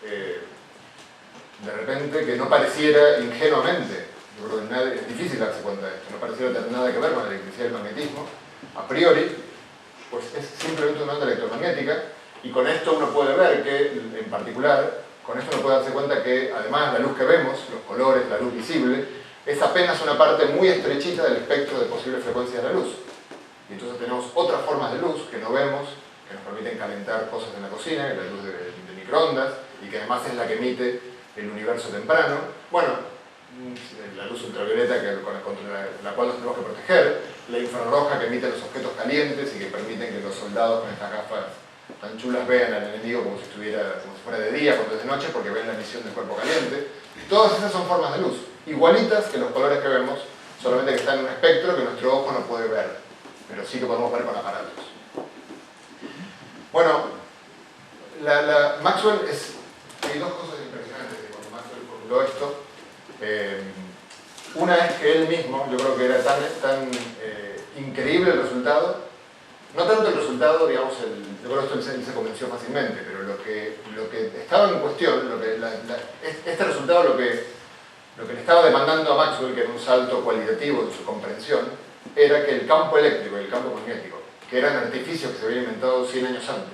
De repente, que no pareciera ingenuamente, yo creo que es difícil darse cuenta de esto, no pareciera tener nada que ver con la electricidad y el magnetismo, a priori, pues es simplemente una onda electromagnética, y con esto uno puede ver que, en particular, con esto uno puede darse cuenta que, además, la luz que vemos, los colores, la luz visible, es apenas una parte muy estrechita del espectro de posibles frecuencias de la luz. Y entonces tenemos otras formas de luz que no vemos, que nos permiten calentar cosas en la cocina, la luz de microondas, y que además es la que emite el universo temprano. Bueno, la luz ultravioleta contra la cual nos tenemos que proteger, la infrarroja que emite los objetos calientes y que permiten que los soldados con estas gafas tan chulas vean al enemigo como si fuera de día cuando es de noche, porque ven la emisión del cuerpo caliente. Todas esas son formas de luz, igualitas que los colores que vemos, solamente que están en un espectro que nuestro ojo no puede ver, pero sí que podemos ver con aparatos. Bueno, Maxwell hay dos cosas impresionantes de cuando Maxwell formuló esto. Una es que él mismo, yo creo que era tan increíble el resultado, no tanto el resultado, digamos, yo creo que esto él se convenció fácilmente, pero lo que estaba en cuestión, este resultado lo que le estaba demandando a Maxwell, que era un salto cualitativo en su comprensión, era que el campo eléctrico y el campo magnético, que eran artificios que se habían inventado 100 años antes,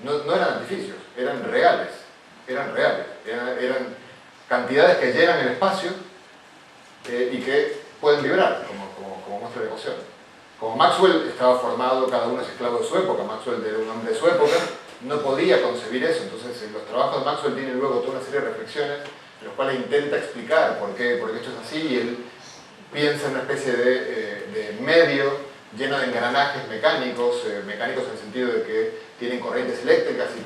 no eran artificios, eran reales, eran cantidades que llenan el espacio y que pueden vibrar, como muestra la ecuación. Como Maxwell estaba formado, cada uno es esclavo de su época, Maxwell era un hombre de su época, no podía concebir eso, entonces en los trabajos de Maxwell tienen luego toda una serie de reflexiones en los cuales intenta explicar por qué esto es así, y él piensa en una especie de medio lleno de engranajes mecánicos, mecánicos en el sentido de que tienen corrientes eléctricas y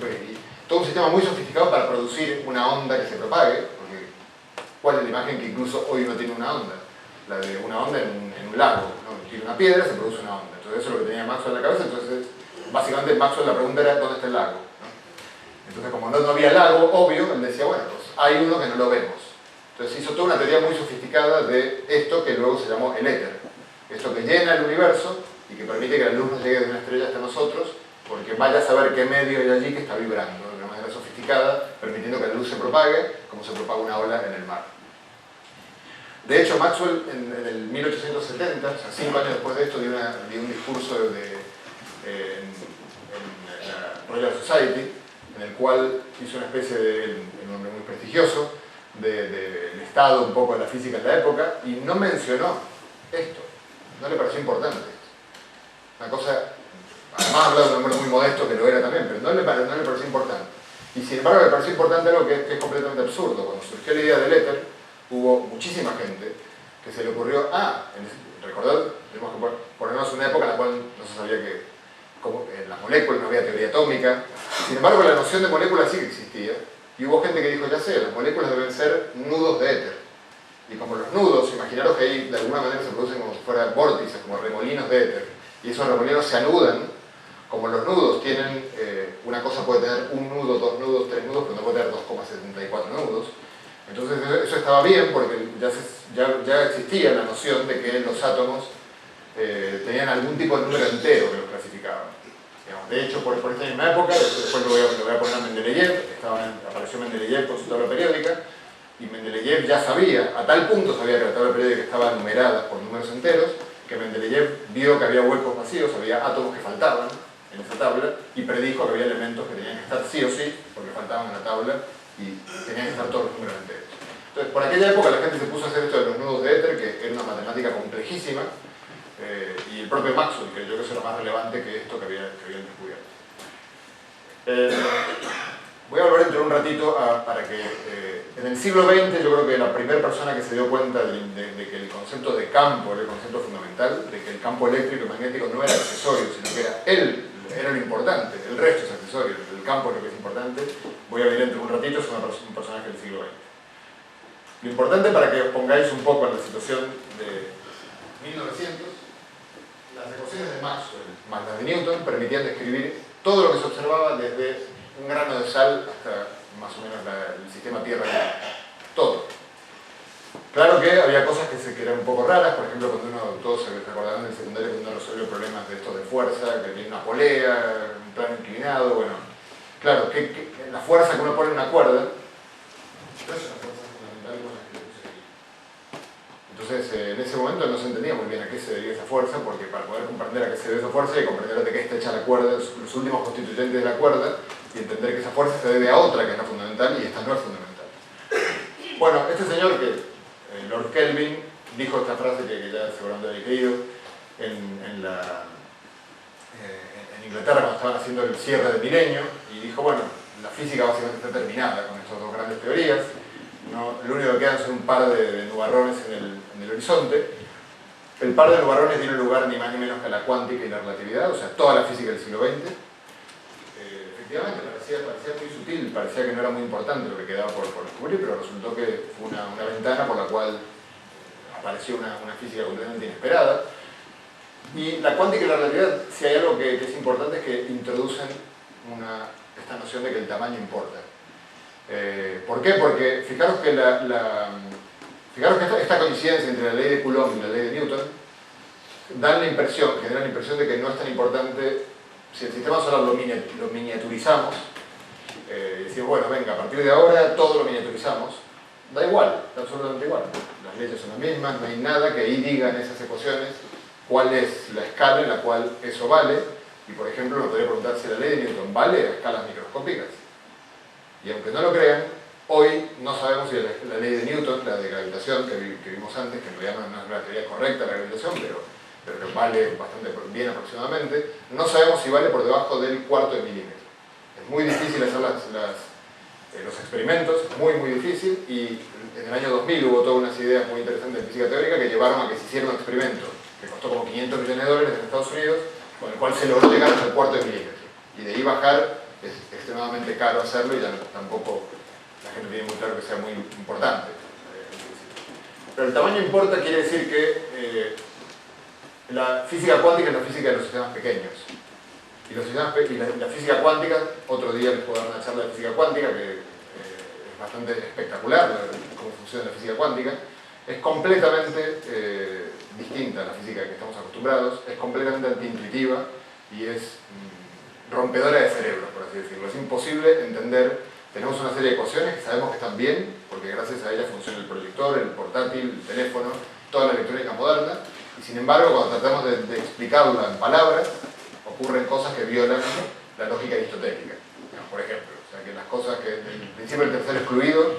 todo un sistema muy sofisticado para producir una onda que se propague, porque ¿cuál es la imagen que incluso hoy no tiene una onda? La de una onda en un lago, ¿no? Tiene una piedra, se produce una onda. Entonces eso es lo que tenía Maxwell en la cabeza, entonces básicamente Maxwell la pregunta era ¿dónde está el lago? ¿No? Entonces como no había lago, obvio, él decía, bueno, pues hay uno que no lo vemos. Entonces hizo toda una teoría muy sofisticada de esto que luego se llamó el éter. Esto que llena el universo y que permite que la luz nos llegue de una estrella hasta nosotros, porque vaya a saber qué medio hay allí que está vibrando de una manera sofisticada, permitiendo que la luz se propague, como se propaga una ola en el mar. De hecho, Maxwell en el 1870, o sea, 5 años después de esto, dio un discurso en la Royal Society, en el cual hizo una especie de, un hombre muy prestigioso, del estado un poco de la física en la época, y no mencionó esto, no le pareció importante. Una cosa, además hablaba de un hombre muy modesto, que lo era también, pero no le pareció importante. Y sin embargo le pareció importante algo que es completamente absurdo. Cuando surgió la idea del éter, hubo muchísima gente que se le ocurrió, recordad, tenemos que ponernos en una época en la cual no se sabía que las moléculas, no había teoría atómica. Sin embargo, la noción de moléculas sí que existía, y hubo gente que dijo, ya sé, las moléculas deben ser nudos de éter. Y como los nudos, imaginaros que ahí de alguna manera se producen como si fueran vórtices, como remolinos de éter, y esos remolinos se anudan, como los nudos tienen, una cosa puede tener un nudo, 2 nudos, 3 nudos, pero no puede tener 2,74 nudos. Entonces eso estaba bien porque ya existía la noción de que los átomos tenían algún tipo de número entero que los clasificaba. De hecho, por esta misma época, después lo voy a poner a Mendeleev, apareció Mendeleev con su tabla periódica, y Mendeleev ya sabía, a tal punto sabía que la tabla periódica estaba numerada por números enteros, que Mendeleev vio que había huecos vacíos, había átomos que faltaban en esa tabla, y predijo que había elementos que tenían que estar sí o sí, porque faltaban en la tabla, y tenían que estar todos los números enteros. Entonces, por aquella época la gente se puso a hacer esto de los nudos de éter, que era una matemática complejísima, y el propio Maxwell creyó que eso era más relevante que esto que habían descubierto. Voy a volver dentro de un ratito para que en el siglo XX yo creo que la primera persona que se dio cuenta de que el concepto de campo era el concepto fundamental, de que el campo eléctrico y magnético no era accesorio, sino que era lo importante, el resto es accesorio, el campo es lo que es importante. Voy a ver dentro de un ratito, es un personaje del siglo XX. Lo importante para que os pongáis un poco en la situación de 1900, las ecuaciones de Maxwell más las de Newton permitían describir todo lo que se observaba desde un grano de sal hasta más o menos el sistema Tierra-Luna. Todo. Claro que había cosas que eran un poco raras, por ejemplo, cuando todos se recordarán del secundario cuando uno resuelve problemas de estos de fuerza, que tiene una polea, un plano inclinado, bueno. Claro, la fuerza que uno pone en una cuerda no es una fuerza fundamental como la que yo puse aquí. Entonces, en ese momento no se entendía muy bien a qué se debía esa fuerza, porque para poder comprender a qué se debe esa fuerza hay que comprender de qué está hecha la cuerda, los últimos constituyentes de la cuerda, y entender que esa fuerza se debe a otra que es la fundamental, y esta no es fundamental. Bueno, este señor Lord Kelvin, dijo esta frase que ya seguramente habéis leído en Inglaterra cuando estaban haciendo el cierre del milenio, y dijo, bueno, la física básicamente está terminada con estas dos grandes teorías, lo único que quedan son un par de nubarrones en el horizonte. El par de nubarrones dieron lugar ni más ni menos que a la cuántica y la relatividad, o sea, toda la física del siglo XX. Efectivamente, parecía muy sutil, parecía que no era muy importante lo que quedaba por descubrir, pero resultó que fue una ventana por la cual apareció una física completamente inesperada. Y la cuántica y la relatividad, si hay algo que es importante, es que introducen esta noción de que el tamaño importa. ¿Por qué? Porque fijaros que esta coincidencia entre la ley de Coulomb y la ley de Newton generan la impresión de que no es tan importante. Si el sistema solar lo miniaturizamos, decimos, bueno, venga, a partir de ahora todo lo miniaturizamos, da igual, da absolutamente igual. Las leyes son las mismas, no hay nada que ahí diga en esas ecuaciones cuál es la escala en la cual eso vale, y por ejemplo uno podría preguntar si la ley de Newton vale a escalas microscópicas. Y aunque no lo crean, hoy no sabemos si la ley de Newton, la de gravitación que vimos antes, que en realidad no es la teoría correcta de la gravitación, pero que vale bastante bien aproximadamente, no sabemos si vale por debajo del cuarto de milímetro. Es muy difícil hacer los experimentos, es muy muy difícil, y en el año 2000 hubo todas unas ideas muy interesantes de física teórica que llevaron a que se hiciera un experimento que costó como 500 millones de dólares en Estados Unidos, con el cual se logró llegar hasta el cuarto de milímetro. Y de ahí bajar es extremadamente caro hacerlo y ya tampoco la gente tiene muy claro que sea muy importante. Pero el tamaño importa quiere decir que la física cuántica es la física de los sistemas pequeños. Y la física cuántica, otro día les puedo dar una charla de física cuántica que es bastante espectacular, cómo funciona la física cuántica, es completamente distinta a la física que estamos acostumbrados, es completamente antiintuitiva y es rompedora de cerebros, por así decirlo. Es imposible entender, tenemos una serie de ecuaciones que sabemos que están bien, porque gracias a ellas funciona el proyector, el portátil, el teléfono, toda la electrónica moderna, y sin embargo cuando tratamos de explicarla en palabras, ocurren cosas que violan la lógica aristotélica, por ejemplo. O sea, que las cosas que el principio del tercer excluido,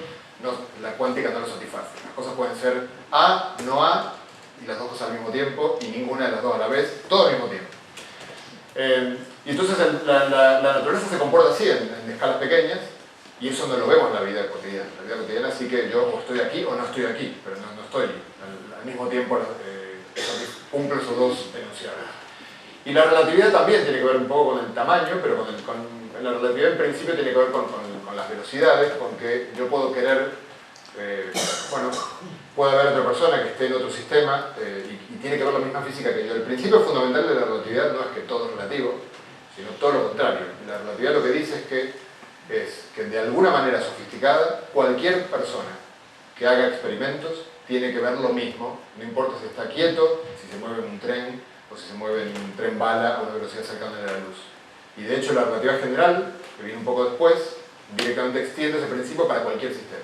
la cuántica no lo satisface. Las cosas pueden ser A, no A, y las dos cosas al mismo tiempo, y ninguna de las dos a la vez, todo al mismo tiempo. Y entonces la naturaleza se comporta así, en escalas pequeñas, y eso no lo vemos en la vida cotidiana. En la vida cotidiana sí que yo o estoy aquí o no estoy aquí, pero no estoy al mismo tiempo, cumplo esos dos enunciados. Y la relatividad también tiene que ver un poco con el tamaño, pero la relatividad en principio tiene que ver con las velocidades, con que yo puedo querer, bueno, puede haber otra persona que esté en otro sistema y tiene que ver la misma física que yo. El principio fundamental de la relatividad no es que todo es relativo, sino todo lo contrario. La relatividad lo que dice es que de alguna manera sofisticada, cualquier persona que haga experimentos tiene que ver lo mismo, no importa si está quieto, si se mueve en un tren, o si se mueve en un tren bala a una velocidad cercana a la luz. Y de hecho la relatividad general, que viene un poco después, directamente extiende ese principio para cualquier sistema.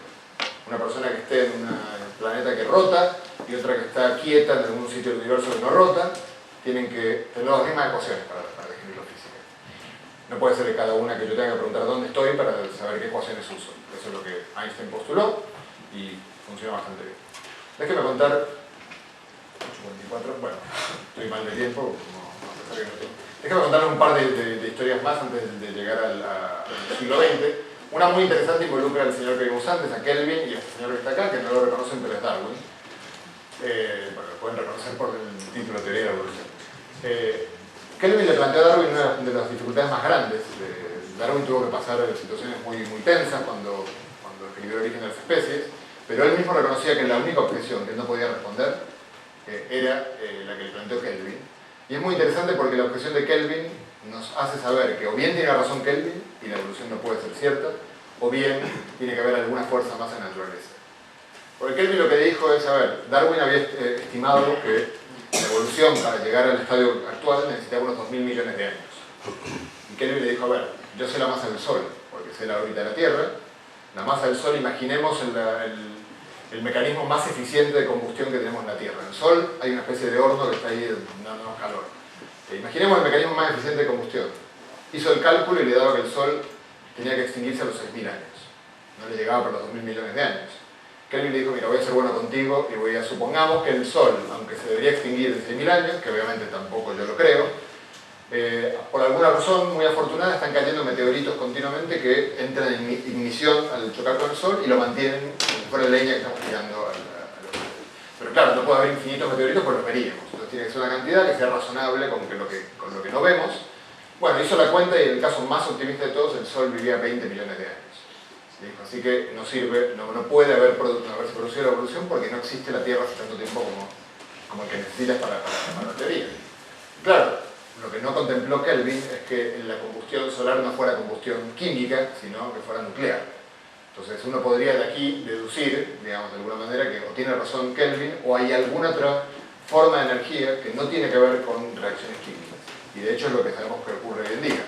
Una persona que esté en un planeta que rota y otra que está quieta en algún sitio del universo que no rota, tienen que tener las mismas ecuaciones para definir la física. No puede ser de cada una que yo tenga que preguntar dónde estoy para saber qué ecuaciones uso. Eso es lo que Einstein postuló y funciona bastante bien. Déjenme contar 8:44, bueno, estoy mal de tiempo, a pesar que no tengo. Déjame contarles un par de historias más antes de llegar al siglo XX. Una muy interesante involucra al señor que vimos antes, a Kelvin, y a este señor que está acá, que no lo reconocen, pero es Darwin. Bueno, lo pueden reconocer por el título de Teoría de la Evolución. Kelvin le planteó a Darwin una de las dificultades más grandes. Darwin tuvo que pasar situaciones muy tensas cuando escribió El origen de las especies, pero él mismo reconocía que la única objeción que él no podía responder era la que le planteó Kelvin. Y es muy interesante porque la objeción de Kelvin nos hace saber que o bien tiene razón Kelvin y la evolución no puede ser cierta, o bien tiene que haber alguna fuerza más en la naturaleza. Porque Kelvin lo que dijo es, a ver, Darwin había estimado que la evolución para llegar al estadio actual necesitaba unos 2000 millones de años. Y Kelvin le dijo, a ver, yo sé la masa del Sol, porque sé la órbita de la Tierra. La masa del Sol, imaginemos el mecanismo más eficiente de combustión que tenemos en la Tierra. En el Sol hay una especie de horno que está ahí dándonos calor. Imaginemos el mecanismo más eficiente de combustión. Hizo el cálculo y le daba que el Sol tenía que extinguirse a los 6000 años. No le llegaba por los 2000 millones de años. Kelvin le dijo, mira, voy a ser bueno contigo y supongamos que el Sol, aunque se debería extinguir en 6000 años, que obviamente tampoco yo lo creo, por alguna razón muy afortunada están cayendo meteoritos continuamente que entran en ignición al chocar con el Sol y lo mantienen como si fuera leña que estamos tirando a los mares. Pero claro, no puede haber infinitos meteoritos porque los veríamos. Entonces tiene que ser una cantidad que sea razonable con lo que no vemos. Bueno, hizo la cuenta y en el caso más optimista de todos, el Sol vivía 20 millones de años. ¿Sí? Así que no sirve, no puede haberse producido la evolución porque no existe la Tierra hace tanto tiempo como el que necesitas para la teoría. Claro, lo que no contempló Kelvin es que la combustión solar no fuera combustión química, sino que fuera nuclear. Entonces uno podría de aquí deducir, digamos de alguna manera, que o tiene razón Kelvin o hay alguna otra forma de energía que no tiene que ver con reacciones químicas. Y de hecho es lo que sabemos que ocurre hoy en día.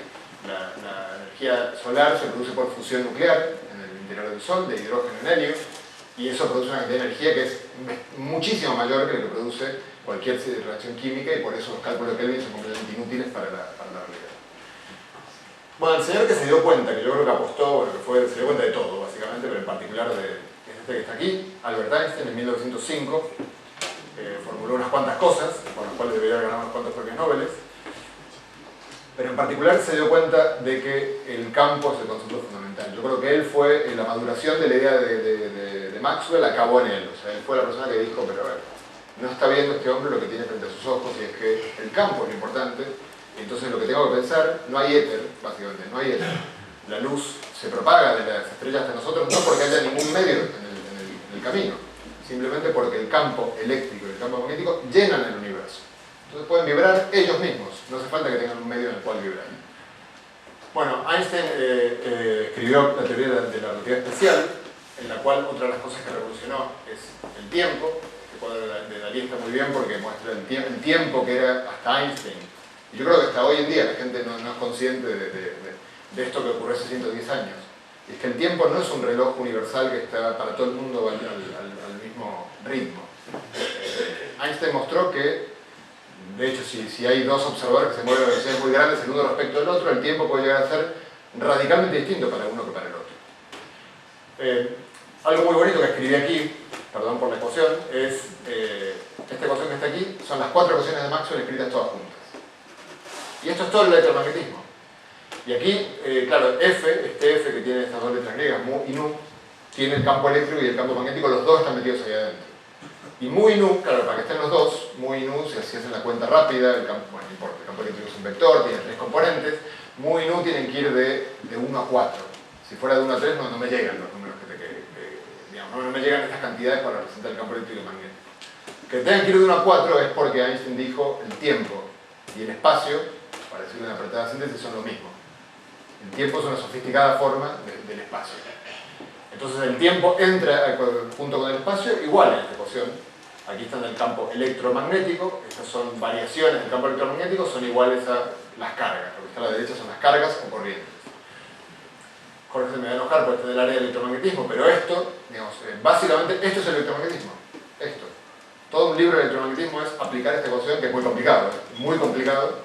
La energía solar se produce por fusión nuclear en el interior del Sol, de hidrógeno en helio, y eso produce una cantidad de energía que es muchísimo mayor que lo que produce cualquier reacción química, y por eso los cálculos de Kelvin son completamente inútiles para la realidad. Bueno, el señor que se dio cuenta, que yo creo que apostó, bueno, se dio cuenta de todo básicamente, pero en particular de este que está aquí, Albert Einstein, en 1905, formuló unas cuantas cosas, por las cuales debería ganar unos cuantos premios Nobel. pero en particular se dio cuenta de que el campo es el concepto fundamental. Yo creo que él fue, la maduración de la idea de Maxwell acabó en él. O sea, él fue la persona que dijo, pero a ver, no está viendo este hombre lo que tiene frente a sus ojos, y es que el campo es lo importante, y entonces lo que tengo que pensar, no hay éter, básicamente, no hay éter. La luz se propaga de las estrellas hasta nosotros no porque haya ningún medio en el camino, simplemente porque el campo eléctrico y el campo magnético llenan el universo. Entonces pueden vibrar ellos mismos, no hace falta que tengan un medio en el cual vibrar. Bueno, Einstein escribió la teoría de la relatividad especial, en la cual otra de las cosas que revolucionó es el tiempo. Este cuadro de Dalí está muy bien porque muestra el tiempo que era hasta Einstein. Y yo creo que hasta hoy en día la gente no es consciente de esto que ocurrió hace 110 años. Y es que el tiempo no es un reloj universal que está para todo el mundo al mismo ritmo. Einstein mostró que, de hecho, si hay dos observadores que se mueven a velocidades muy grandes el uno respecto al otro, el tiempo puede llegar a ser radicalmente distinto para uno que para el otro. Algo muy bonito que escribí aquí, perdón por la ecuación, es esta ecuación que está aquí, son las 4 ecuaciones de Maxwell escritas todas juntas. Y esto es todo el electromagnetismo. Y aquí, claro, este F que tiene estas dos letras griegas, mu y nu, tiene el campo eléctrico y el campo magnético, los dos están metidos ahí adentro. Y mu y nu, claro, para que estén los dos, mu y nu, si hacen la cuenta rápida, el campo, bueno, no importa, el campo eléctrico es un vector, tiene 3 componentes, mu y nu tienen que ir de 1 a 4. Si fuera de 1 a 3 no me llegan los números digamos, no me llegan estas cantidades para representar el campo eléctrico y magnético. Que tengan que ir de 1 a 4 es porque Einstein dijo el tiempo y el espacio, para decirlo en apretada síntesis, son lo mismo. El tiempo es una sofisticada forma del espacio. Entonces el tiempo entra junto con el espacio igual en esta ecuación. Aquí están el campo electromagnético, estas son variaciones del campo electromagnético, son iguales a las cargas. Lo que está a la derecha son las cargas o corrientes. Jorge se me va a enojar por este del área del electromagnetismo, pero esto, digamos, básicamente esto es el electromagnetismo. Esto. Todo un libro de electromagnetismo es aplicar esta ecuación, que es muy complicado, muy complicado.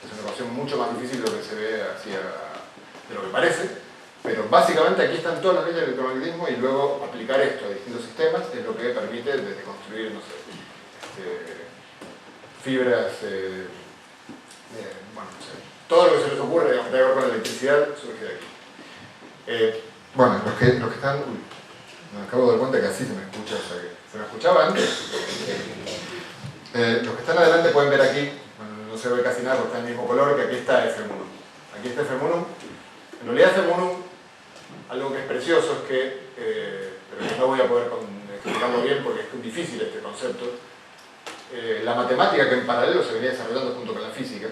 Es una ecuación mucho más difícil de lo que se ve así de lo que parece, pero básicamente aquí están todas las leyes del electromagnetismo y luego aplicar esto a distintos sistemas es lo que permite desde construir, no sé, fibras, bueno, no sé, todo lo que se les ocurre, digamos, que tenga que ver con la electricidad, surge de aquí. Bueno, los que están, me acabo de dar cuenta que así se me escucha, o sea que se me escuchaba antes. Los que están adelante pueden ver aquí, bueno, no se ve casi nada porque está en el mismo color, que aquí está F1. Aquí está F1. En realidad F1, algo que es precioso es que, pero que no voy a poder explicarlo bien porque es difícil este concepto, la matemática que en paralelo se venía desarrollando junto con la física,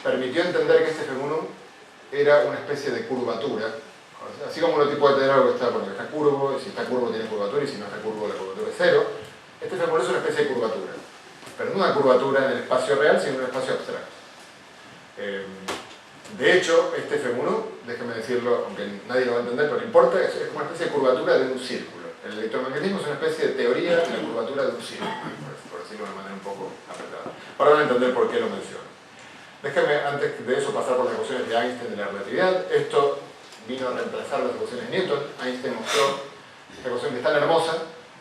permitió entender que este F1 era una especie de curvatura, así como un tipo de tener que está, bueno, que está curvo, y si está curvo tiene curvatura, y si no está curvo la curvatura es cero. Este F1 es una especie de curvatura, pero no una curvatura en el espacio real, sino en un espacio abstracto. De hecho, este F1, déjeme decirlo, aunque nadie lo va a entender, pero no importa, es una especie de curvatura de un círculo. El electromagnetismo es una especie de teoría de la curvatura de un círculo, por decirlo de una manera un poco apretada. Ahora van a entender por qué lo menciono. Déjeme, antes de eso, pasar por las ecuaciones de Einstein de la relatividad. Esto vino a reemplazar las ecuaciones de Newton. Einstein mostró esta ecuación que es tan hermosa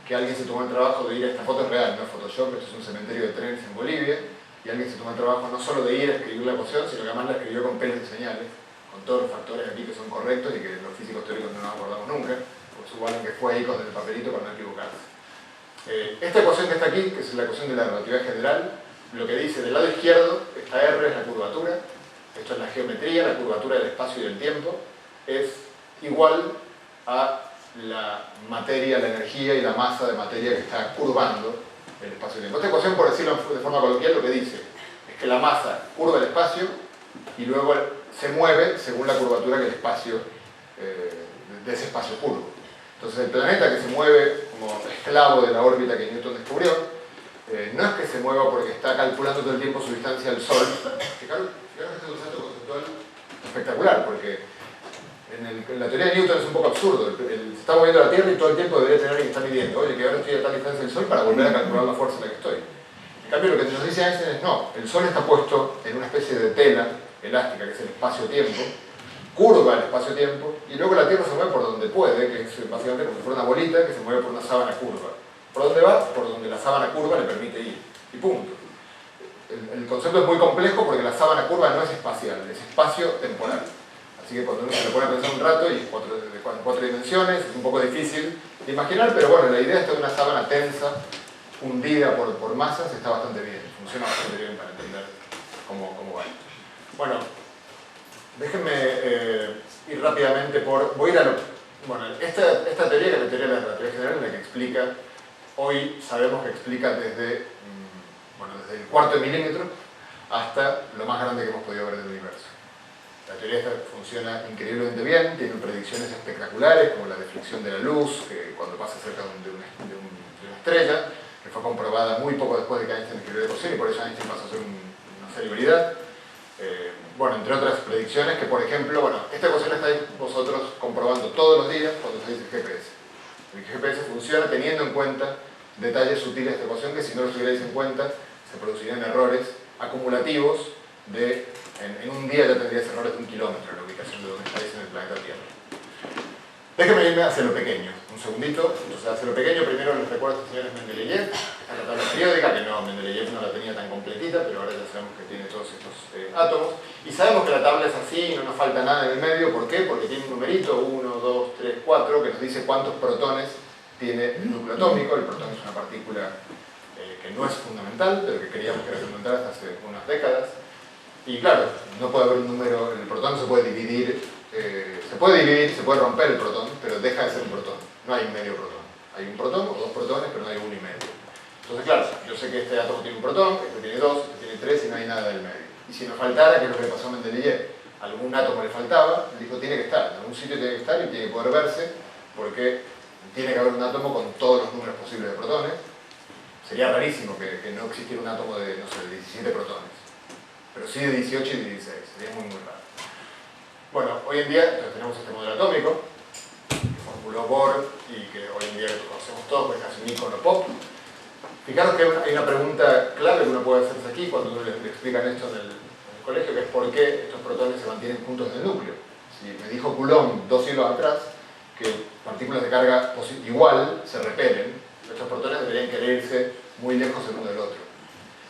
que alguien se tomó el trabajo de ir a esta foto real, no es Photoshop, esto es un cementerio de trenes en Bolivia, y alguien se tomó el trabajo no solo de ir a escribir la ecuación, sino que además la escribió con pelos de señales, con todos los factores aquí que son correctos y que los físicos teóricos no nos acordamos nunca, pues hubo alguien que fue ahí con el papelito para no equivocarse. Esta ecuación que está aquí, que es la ecuación de la relatividad general, lo que dice del lado izquierdo, esta R es la curvatura, esto es la geometría, la curvatura del espacio y del tiempo, es igual a la materia, la energía y la masa de materia que está curvando el espacio y tiempo. Esta ecuación, por decirlo de forma coloquial, lo que dice es que la masa curva el espacio y luego se mueve según la curvatura que el espacio, de ese espacio curvo. Entonces el planeta que se mueve como esclavo de la órbita que Newton descubrió, no es que se mueva porque está calculando todo el tiempo su distancia al Sol. Fijaros que este es un salto conceptual espectacular, porque en la teoría de Newton es un poco absurdo. Se está moviendo la Tierra y todo el tiempo debería tener alguien que está midiendo. Oye, que ahora estoy a tal distancia del Sol para volver a calcular la fuerza en la que estoy. En cambio, lo que nos dice Einstein es no, el Sol está puesto en una especie de tela elástica, que es el espacio-tiempo, curva el espacio-tiempo, y luego la Tierra se mueve por donde puede, que es básicamente como si fuera una bolita que se mueve por una sábana curva. ¿Por dónde va? Por donde la sábana curva le permite ir. Y punto. el concepto es muy complejo porque la sábana curva no es espacial, es espacio-temporal. Así que cuando uno se lo pone a pensar un rato y en cuatro dimensiones, es un poco difícil de imaginar, pero bueno, la idea esta de una sábana tensa, hundida por masas, está bastante bien, funciona bastante bien para entender cómo va. Bueno, déjenme ir rápidamente voy a ir a lo... Bueno, esta teoría, que es la teoría de la relatividad general, es la que explica, hoy sabemos que explica desde el cuarto de milímetro hasta lo más grande que hemos podido ver del universo. La teoría esta funciona increíblemente bien, tiene predicciones espectaculares, como la deflexión de la luz, que cuando pasa cerca de una estrella, que fue comprobada muy poco después de que Einstein escribió la ecuación, y por eso Einstein pasó a ser una celebridad. Bueno, entre otras predicciones, que por ejemplo, esta ecuación la estáis vosotros comprobando todos los días cuando usáis el GPS. El GPS funciona teniendo en cuenta detalles sutiles de esta ecuación que si no los tuvierais en cuenta se producirían errores acumulativos en un día ya tendrías errores de 1 kilómetro en la ubicación de donde estáis en el planeta Tierra. Déjenme irme hacia lo pequeño, un segundito. Entonces, hacia lo pequeño, primero les recuerdo a estos señores Mendeleev, esta es la tabla periódica, que no, Mendeleev no la tenía tan completita, pero ahora ya sabemos que tiene todos estos átomos. Y sabemos que la tabla es así, no nos falta nada en el medio. ¿Por qué? Porque tiene un numerito, 1, 2, 3, 4, que nos dice cuántos protones tiene el núcleo atómico. El protón es una partícula que no es fundamental, pero que queríamos que era fundamental hasta hace unas décadas. Y claro, no puede haber un número, el protón se puede dividir, se puede romper el protón, pero deja de ser un protón. No hay un medio protón. Hay un protón o 2 protones, pero no hay 1 y medio. Entonces, claro, yo sé que este átomo tiene un protón, este tiene 2, este tiene 3 y no hay nada del medio. Y si nos faltara, que es lo que le pasó a Mendeleev, algún átomo le faltaba, él dijo, tiene que estar, en algún sitio tiene que estar y tiene que poder verse, porque tiene que haber un átomo con todos los números posibles de protones. Sería rarísimo que no existiera un átomo de, no sé, de 17 protones, pero sí de 18 y de 16, sería muy raro. Bueno, hoy en día entonces tenemos este modelo atómico, que formuló Bohr y que hoy en día lo conocemos todos, pues es casi un ícono pop. Fijaros que hay una pregunta clave que uno puede hacerse aquí cuando uno le explican esto en el colegio, que es por qué estos protones se mantienen juntos en el núcleo. Si me dijo Coulomb 2 siglos atrás que partículas de carga igual se repelen, estos protones deberían querer irse muy lejos el uno del otro.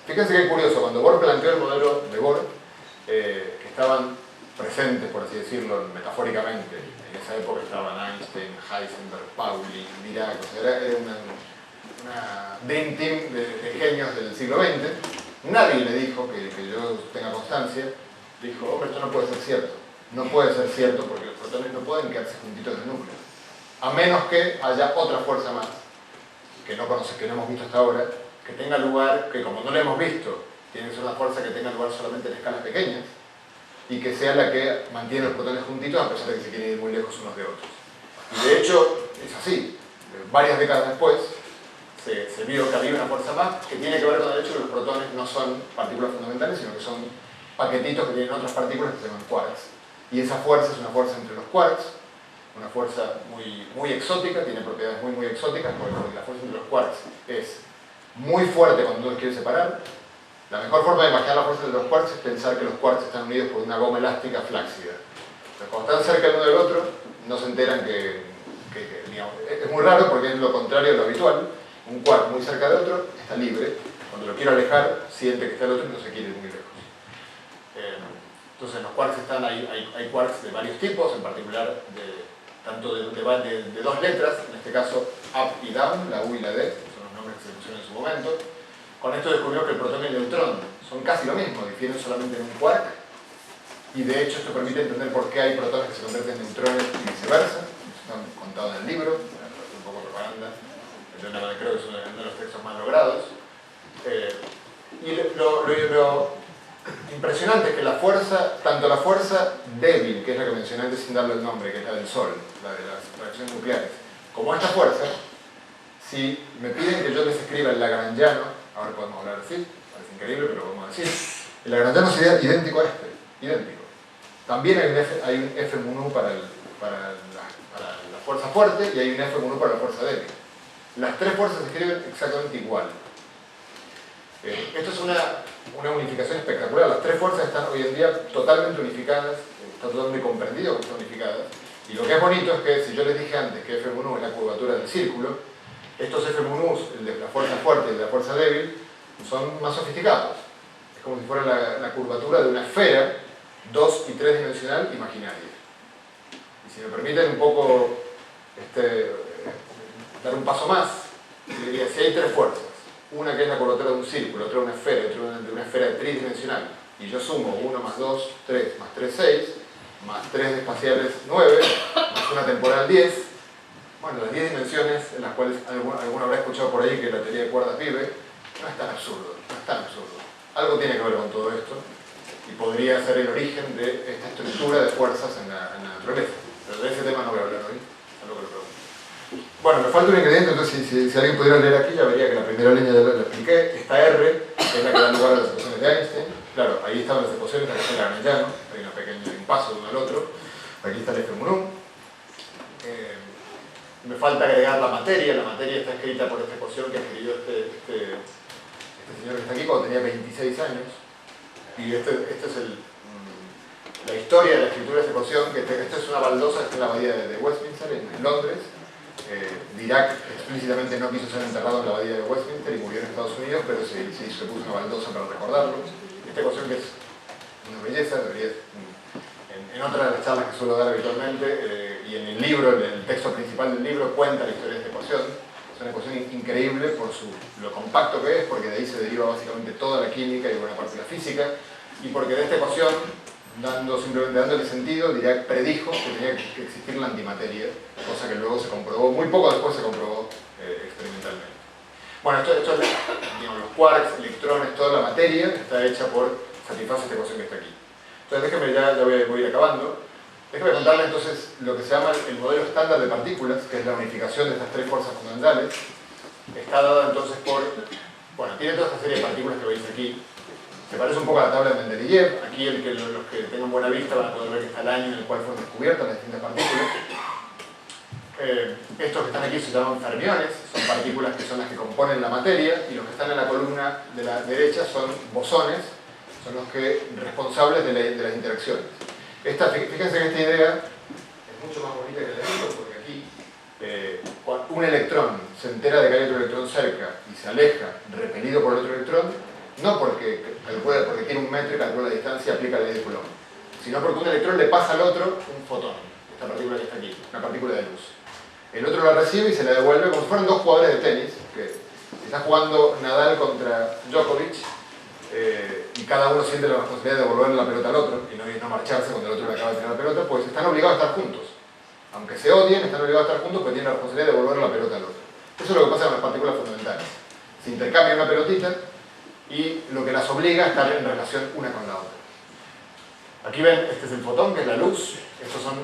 Fíjense qué curioso, cuando Bohr planteó el modelo de Bohr, que estaban presentes, por así decirlo, metafóricamente, en esa época estaban Einstein, Heisenberg, Pauli, Dirac, o sea, era una dream team de genios del siglo XX. Nadie le dijo, que yo tenga constancia, dijo, hombre, esto no puede ser cierto. No puede ser cierto porque los protones no pueden quedarse juntitos en el núcleo. A menos que haya otra fuerza más, que no hemos visto hasta ahora, que tenga lugar, que como no la hemos visto, tiene que ser una fuerza que tenga lugar solamente en escalas pequeñas, y que sea la que mantiene los protones juntitos a pesar de que se quieren ir muy lejos unos de otros. Y de hecho, es así. Varias décadas después, se vio que había una fuerza más que tiene que ver con el hecho de que los protones no son partículas fundamentales, sino que son paquetitos que tienen otras partículas que se llaman quarks. Y esa fuerza es una fuerza entre los quarks, una fuerza muy exótica, tiene propiedades muy exóticas, porque la fuerza entre los quarks es muy fuerte cuando uno los quiere separar. La mejor forma de imaginar la fuerza de los quarks es pensar que los quarks están unidos por una goma elástica flácida. Entonces, cuando están cerca el uno del otro, no se enteran digamos, es muy raro porque es lo contrario de lo habitual. Un quark muy cerca de otro está libre. Cuando lo quiere alejar, siente que está el otro y no se quiere ir muy lejos. Entonces, los quarks hay quarks de varios tipos, en particular tanto de 2 letras, en este caso up y down, la U y la D, son los nombres que se pusieron en su momento. Con esto descubrimos que el protón y el neutrón son casi lo mismo, difieren solamente en un quark, y de hecho esto permite entender por qué hay protones que se convierten en neutrones y viceversa. Eso está contado en el libro, un poco de propaganda, creo que es uno de los textos más logrados. Y lo impresionante es que la fuerza, tanto la fuerza débil, que es la que mencioné antes sin darle el nombre, que es la del Sol, la de las reacciones nucleares, como esta fuerza, si me piden que yo les escriba el lagrangiano, ahora podemos hablar así, parece increíble, pero vamos a decir, el lagrangiano sería idéntico a este, idéntico. También hay un F mu nu para la fuerza fuerte y hay un F mu nu para la fuerza débil. Las tres fuerzas se escriben exactamente igual. Esto es una unificación espectacular. Las tres fuerzas están hoy en día totalmente unificadas, está totalmente comprendido que están unificadas. Y lo que es bonito es que si yo les dije antes que F mu nu es la curvatura del círculo, estos F mu nus, el de la fuerza fuerte y el de la fuerza débil, son más sofisticados. Es como si fuera la curvatura de una esfera 2 y 3 dimensional imaginaria. Y si me permiten un poco dar un paso más, diría, si hay tres fuerzas, una que es la curvatura de un círculo, otra de una esfera, otra de una esfera tridimensional, y yo sumo 1 más 2, 3, más 3, 6, más 3 espaciales 9, más una temporal 10, bueno, las 10 dimensiones en las cuales alguno habrá escuchado por ahí que la teoría de cuerdas vive, no es tan absurdo, no es tan absurdo. Algo tiene que ver con todo esto, y podría ser el origen de esta estructura de fuerzas en la naturaleza. Pero de ese tema no voy a hablar hoy, es lo que lo pregunto. Bueno, me falta un ingrediente, entonces si alguien pudiera leer aquí ya vería que la primera línea ya la expliqué. Esta R es la que da lugar a las ecuaciones de Einstein. Claro, ahí estaban las ecuaciones, la que se la llano, hay un pequeño impaso de uno al otro. Aquí está el F1. Me falta agregar la materia está escrita por esta ecuación que escribió este señor que está aquí cuando tenía 26 años. Y esta es la historia de la escritura de esta ecuación, que esta es una baldosa, esta es la bahía de Westminster, en Londres. Dirac explícitamente no quiso ser enterrado en la bahía de Westminster y murió en Estados Unidos, pero se puso una baldosa para recordarlo. Esta ecuación que es una belleza, en otra de las charlas que suelo dar habitualmente, y en el libro, en el texto principal del libro, cuenta la historia de esta ecuación. Es una ecuación increíble por lo compacto que es, porque de ahí se deriva básicamente toda la química y buena parte de la física, y porque de esta ecuación, simplemente dándole sentido, Dirac predijo que tenía que existir la antimateria, cosa que luego se comprobó, muy poco después se comprobó experimentalmente. Bueno, esto es, digamos, los quarks, electrones, toda la materia está hecha por satisfacer esta ecuación que está aquí. Entonces déjenme, ya voy a ir acabando. Déjenme contarles entonces lo que se llama el modelo estándar de partículas, que es la unificación de estas tres fuerzas fundamentales. Está dada entonces por, bueno, tiene toda esta serie de partículas que veis aquí. Se parece un poco a la tabla de Mendeleev. Aquí los que tengan buena vista van a poder ver que está el año en el cual fueron descubiertas las distintas partículas. Estos que están aquí se llaman fermiones, son partículas que son las que componen la materia, y los que están en la columna de la derecha son bosones, son los responsables de las interacciones. Fíjense que esta idea es mucho más bonita que la de otro, porque aquí cuando un electrón se entera de que hay otro electrón cerca y se aleja, repelido por el otro electrón, no porque tiene un metro y calcula la distancia y aplica la ley de Coulomb, sino porque un electrón le pasa al otro un fotón, esta partícula que está aquí, una partícula de luz. El otro la recibe y se la devuelve como si fueran dos jugadores de tenis, que si está jugando Nadal contra Djokovic, y cada uno siente la responsabilidad de devolverle la pelota al otro y no marcharse cuando el otro le acaba de tirar la pelota, pues están obligados a estar juntos. Aunque se odien, están obligados a estar juntos porque tienen la responsabilidad de devolver la pelota al otro. Eso es lo que pasa con las partículas fundamentales. Se intercambian una pelotita y lo que las obliga a estar en relación una con la otra. Aquí ven, este es el fotón, que es la luz. Estos son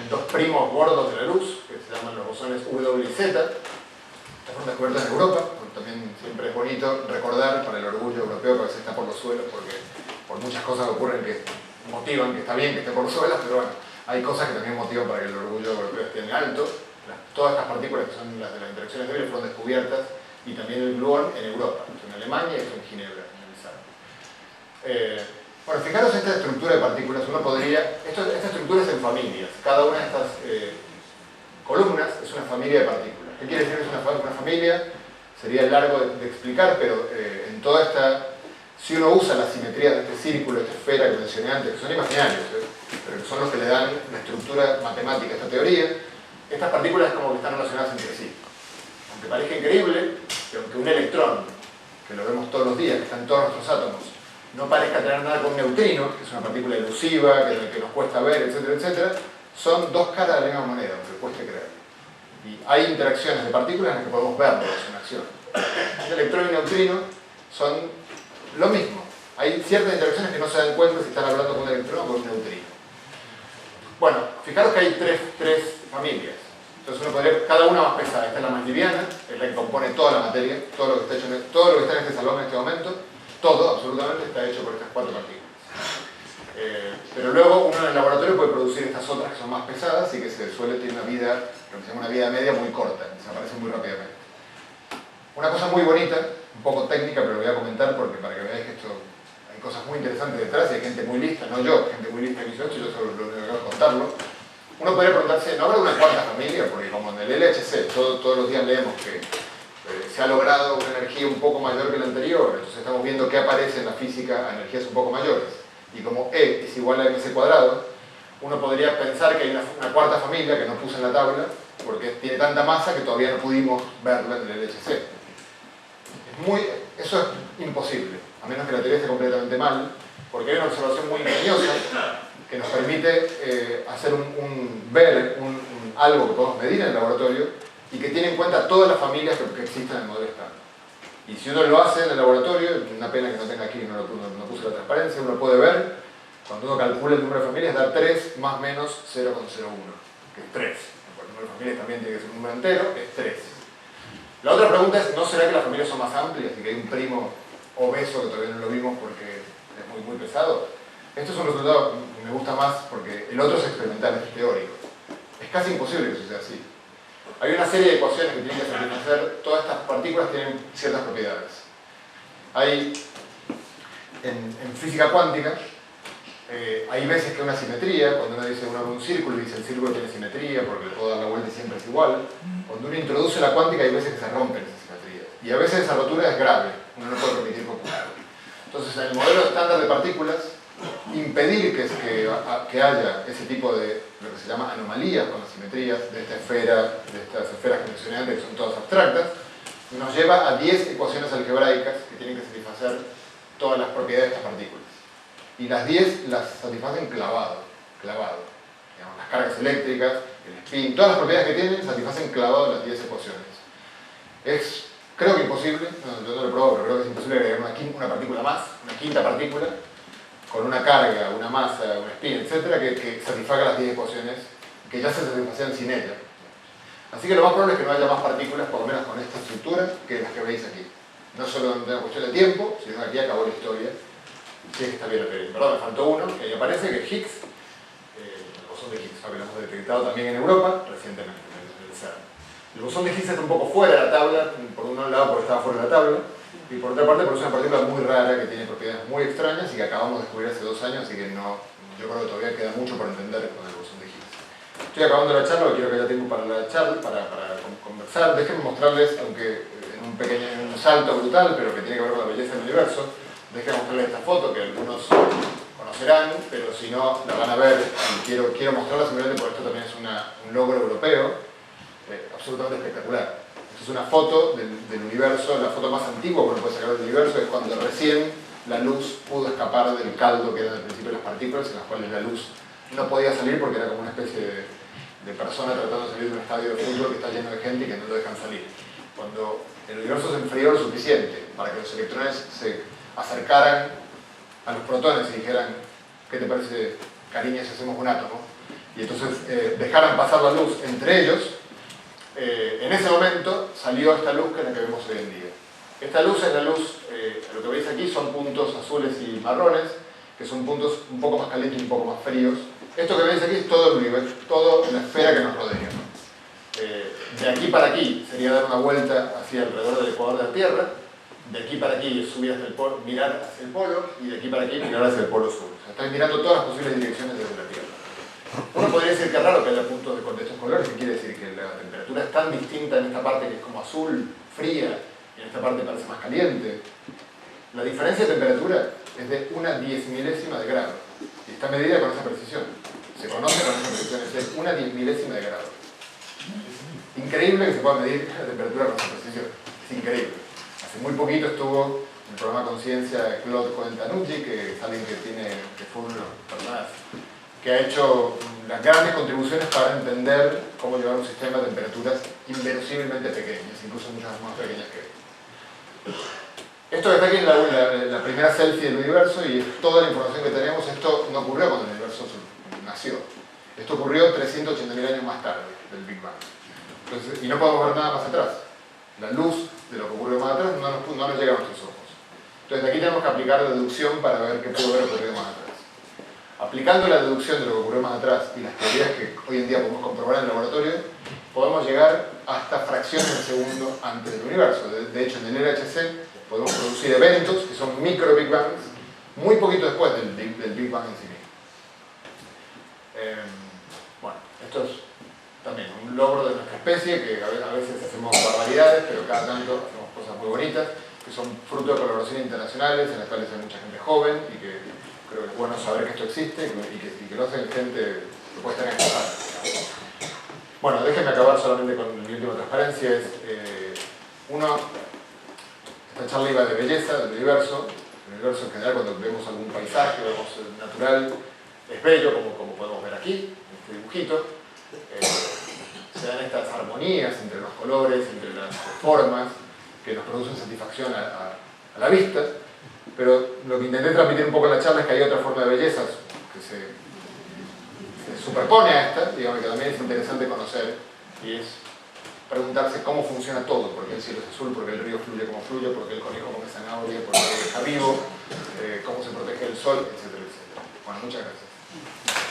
dos primos gordos de la luz, que se llaman los bosones W y Z. Estas fueron descubiertas en Europa. También siempre es bonito recordar para el orgullo europeo que a veces está por los suelos, porque por muchas cosas que ocurren que motivan que está bien que esté por los suelos, pero bueno, hay cosas que también motivan para que el orgullo europeo esté en alto. Todas estas partículas que son las de las interacciones débiles fueron descubiertas, y también el gluón en Europa, esto en Alemania y esto en Ginebra, en el SAR. Bueno, fijaros esta estructura de partículas. Esta estructura es en familias. Cada una de estas columnas es una familia de partículas. ¿Qué quiere decir que es una familia? Sería largo de explicar, pero en toda esta, si uno usa la simetría de este círculo, esta esfera que mencioné antes, que son imaginarios, pero que son los que le dan la estructura matemática a esta teoría, estas partículas como que están relacionadas entre sí. Aunque parezca increíble que aunque un electrón, que lo vemos todos los días, que está en todos nuestros átomos, no parezca tener nada con un neutrino, que es una partícula elusiva, que nos cuesta ver, etcétera, etcétera, son dos caras de la misma moneda, aunque cueste creer. Y hay interacciones de partículas en las que podemos verlos en acción. El electrón y neutrino son lo mismo. Hay ciertas interacciones que no se dan cuenta si están hablando con un electrón o con un neutrino. Bueno, fijaros que hay tres familias. Entonces uno podría, cada una más pesada. Esta es la más liviana, es la que compone toda la materia, todo lo que está en este salón en este momento, todo absolutamente está hecho por estas cuatro partículas. Pero luego uno en el laboratorio puede producir estas otras que son más pesadas y que se suele tener una vida, lo que se llama una vida media muy corta, desaparecen muy rápidamente. Una cosa muy bonita, un poco técnica, pero lo voy a comentar porque para que veáis que esto hay cosas muy interesantes detrás y hay gente muy lista, no yo, gente muy lista que hizo esto, yo solo lo único que hago es contarlo. Uno podría preguntarse, ¿no habrá una cuarta familia? Porque como en el LHC todos los días leemos que se ha logrado una energía un poco mayor que la anterior, entonces estamos viendo qué aparece en la física a energías un poco mayores. Y como E es igual a mc cuadrado, uno podría pensar que hay una cuarta familia que no puse en la tabla, porque tiene tanta masa que todavía no pudimos verla en el LHC. Eso es imposible, a menos que la teoría esté completamente mal, porque hay una observación muy ingeniosa que nos permite hacer ver algo que podemos medir en el laboratorio y que tiene en cuenta todas las familias que existen en el modelo estándar. Y si uno lo hace en el laboratorio, una pena que no tenga aquí, no puse la transparencia, uno puede ver, cuando uno calcula el número de familias, da 3 más menos 0,01, que es 3. El número de familias también tiene que ser un número entero, es 3. La otra pregunta es, ¿no será que las familias son más amplias y que hay un primo obeso que todavía no lo vimos porque es muy pesado? Esto es un resultado que me gusta más porque el otro es experimental, es teórico. Es casi imposible que suceda así. Hay una serie de ecuaciones que tienen que satisfacer, todas estas partículas tienen ciertas propiedades. Hay, en física cuántica, hay veces que hay una simetría, cuando uno dice un círculo y dice el círculo tiene simetría porque le puedo dar la vuelta y siempre es igual. Cuando uno introduce la cuántica hay veces que se rompen esas simetrías. Y a veces esa rotura es grave, uno no puede permitir computar. Entonces en el modelo estándar de partículas, impedir que haya ese tipo de lo que se llama anomalías con las simetrías de estas esferas que mencioné antes, que son todas abstractas, nos lleva a 10 ecuaciones algebraicas que tienen que satisfacer todas las propiedades de estas partículas. Y las 10 las satisfacen clavado. Digamos, las cargas eléctricas, el spin, todas las propiedades que tienen satisfacen clavado las 10 ecuaciones. Es, creo que imposible, yo no lo he probado, pero creo que es imposible agregar una partícula más, una quinta partícula, con una carga, una masa, un spin, etc., que satisfaga las 10 ecuaciones que ya se satisfacían sin ella. Así que lo más probable es que no haya más partículas, por lo menos con esta estructura, que las que veis aquí. No solo en una cuestión de tiempo, sino que aquí acabó la historia. Si es que está bien la teoría. Perdón, me faltó uno, que ahí aparece, que es Higgs, el bosón de Higgs, que lo hemos detectado también en Europa recientemente, en el CERN. El bosón de Higgs está un poco fuera de la tabla, por un lado porque estaba fuera de la tabla, y por otra parte porque es una partícula muy rara que tiene propiedades muy extrañas y que acabamos de descubrir hace 2 años, así que no, yo creo que todavía queda mucho por entender con el bosón de Higgs. Estoy acabando la charla, quiero que haya tiempo para la charla, para conversar. Déjenme mostrarles, aunque en un salto brutal, pero que tiene que ver con la belleza del universo, déjenme mostrarles esta foto que algunos conocerán, pero si no la van a ver, y quiero mostrarla simplemente porque esto también es un logro europeo absolutamente espectacular. Esta es una foto del universo, la foto más antigua que uno puede sacar del universo es cuando recién la luz pudo escapar del caldo que era al principio de las partículas, en las cuales la luz no podía salir porque era como una especie de persona tratando de salir de un estadio de fútbol que está lleno de gente y que no lo dejan salir. Cuando el universo se enfrió lo suficiente para que los electrones se acercaran a los protones y dijeran, ¿qué te parece, cariño, si hacemos un átomo? Y entonces dejaran pasar la luz entre ellos, en ese momento salió esta luz que es la que vemos hoy en día. Esta luz es la luz, lo que veis aquí son puntos azules y marrones, que son puntos un poco más calientes y un poco más fríos. Esto que veis aquí es todo el universo, toda la esfera que nos rodea. De aquí para aquí sería dar una vuelta hacia alrededor del ecuador de la Tierra, de aquí para aquí es subir hasta el polo, mirar hacia el polo, y de aquí para aquí mirar hacia el polo sur. O sea, estáis mirando todas las posibles direcciones desde la Tierra. Uno podría decir que es raro que haya puntos de estos colores, que quiere decir que la temperatura es tan distinta en esta parte que es como azul, fría, y en esta parte parece más caliente. La diferencia de temperatura es de 1/10 milésima de grado, y está medida con esa precisión. Se conoce con esa precisión, es de 1/10 milésima de grado. Es increíble que se pueda medir la temperatura con esa precisión, es increíble. Hace muy poquito estuvo en el programa Conciencia Claude Cohen-Tanucci, que es alguien que fue uno de los personas que ha hecho las grandes contribuciones para entender cómo llevar un sistema de temperaturas inverosímilmente pequeñas, incluso muchas más pequeñas que esto que está aquí es la primera selfie del universo y es toda la información que tenemos. Esto no ocurrió cuando el universo nació. Esto ocurrió 380.000 años más tarde del Big Bang. Entonces, y no podemos ver nada más atrás. La luz de lo que ocurrió más atrás no nos llega a nuestros ojos. Entonces de aquí tenemos que aplicar deducción para ver qué pudo haber ocurrido más atrás. Aplicando la deducción de lo que ocurrió más atrás y las teorías que hoy en día podemos comprobar en el laboratorio, podemos llegar hasta fracciones de segundo antes del universo. De hecho, en el LHC podemos producir eventos que son micro Big Bangs muy poquito después del Big Bang en sí mismo. Bueno, esto es también un logro de nuestra especie, que a veces hacemos barbaridades, pero cada tanto hacemos cosas muy bonitas, que son fruto de colaboraciones internacionales, en las cuales hay mucha gente joven, y que creo que es bueno saber que esto existe, y que lo hacen gente que puede estar en esta. Bueno, déjenme acabar solamente con mi última transparencia. Esta charla iba de belleza, del universo. El universo en general, cuando vemos algún paisaje, vemos natural, es bello, como podemos ver aquí, en este dibujito. Se dan estas armonías entre los colores, entre las formas, que nos producen satisfacción a la vista, pero lo que intenté transmitir un poco en la charla es que hay otra forma de belleza que se superpone a esta, digamos, que también es interesante conocer, y es preguntarse cómo funciona todo, por qué el cielo es azul, por qué el río fluye como fluye, por qué el conejo come zanahoria, por qué está vivo, cómo se protege el sol, etcétera, etcétera. Bueno, muchas gracias.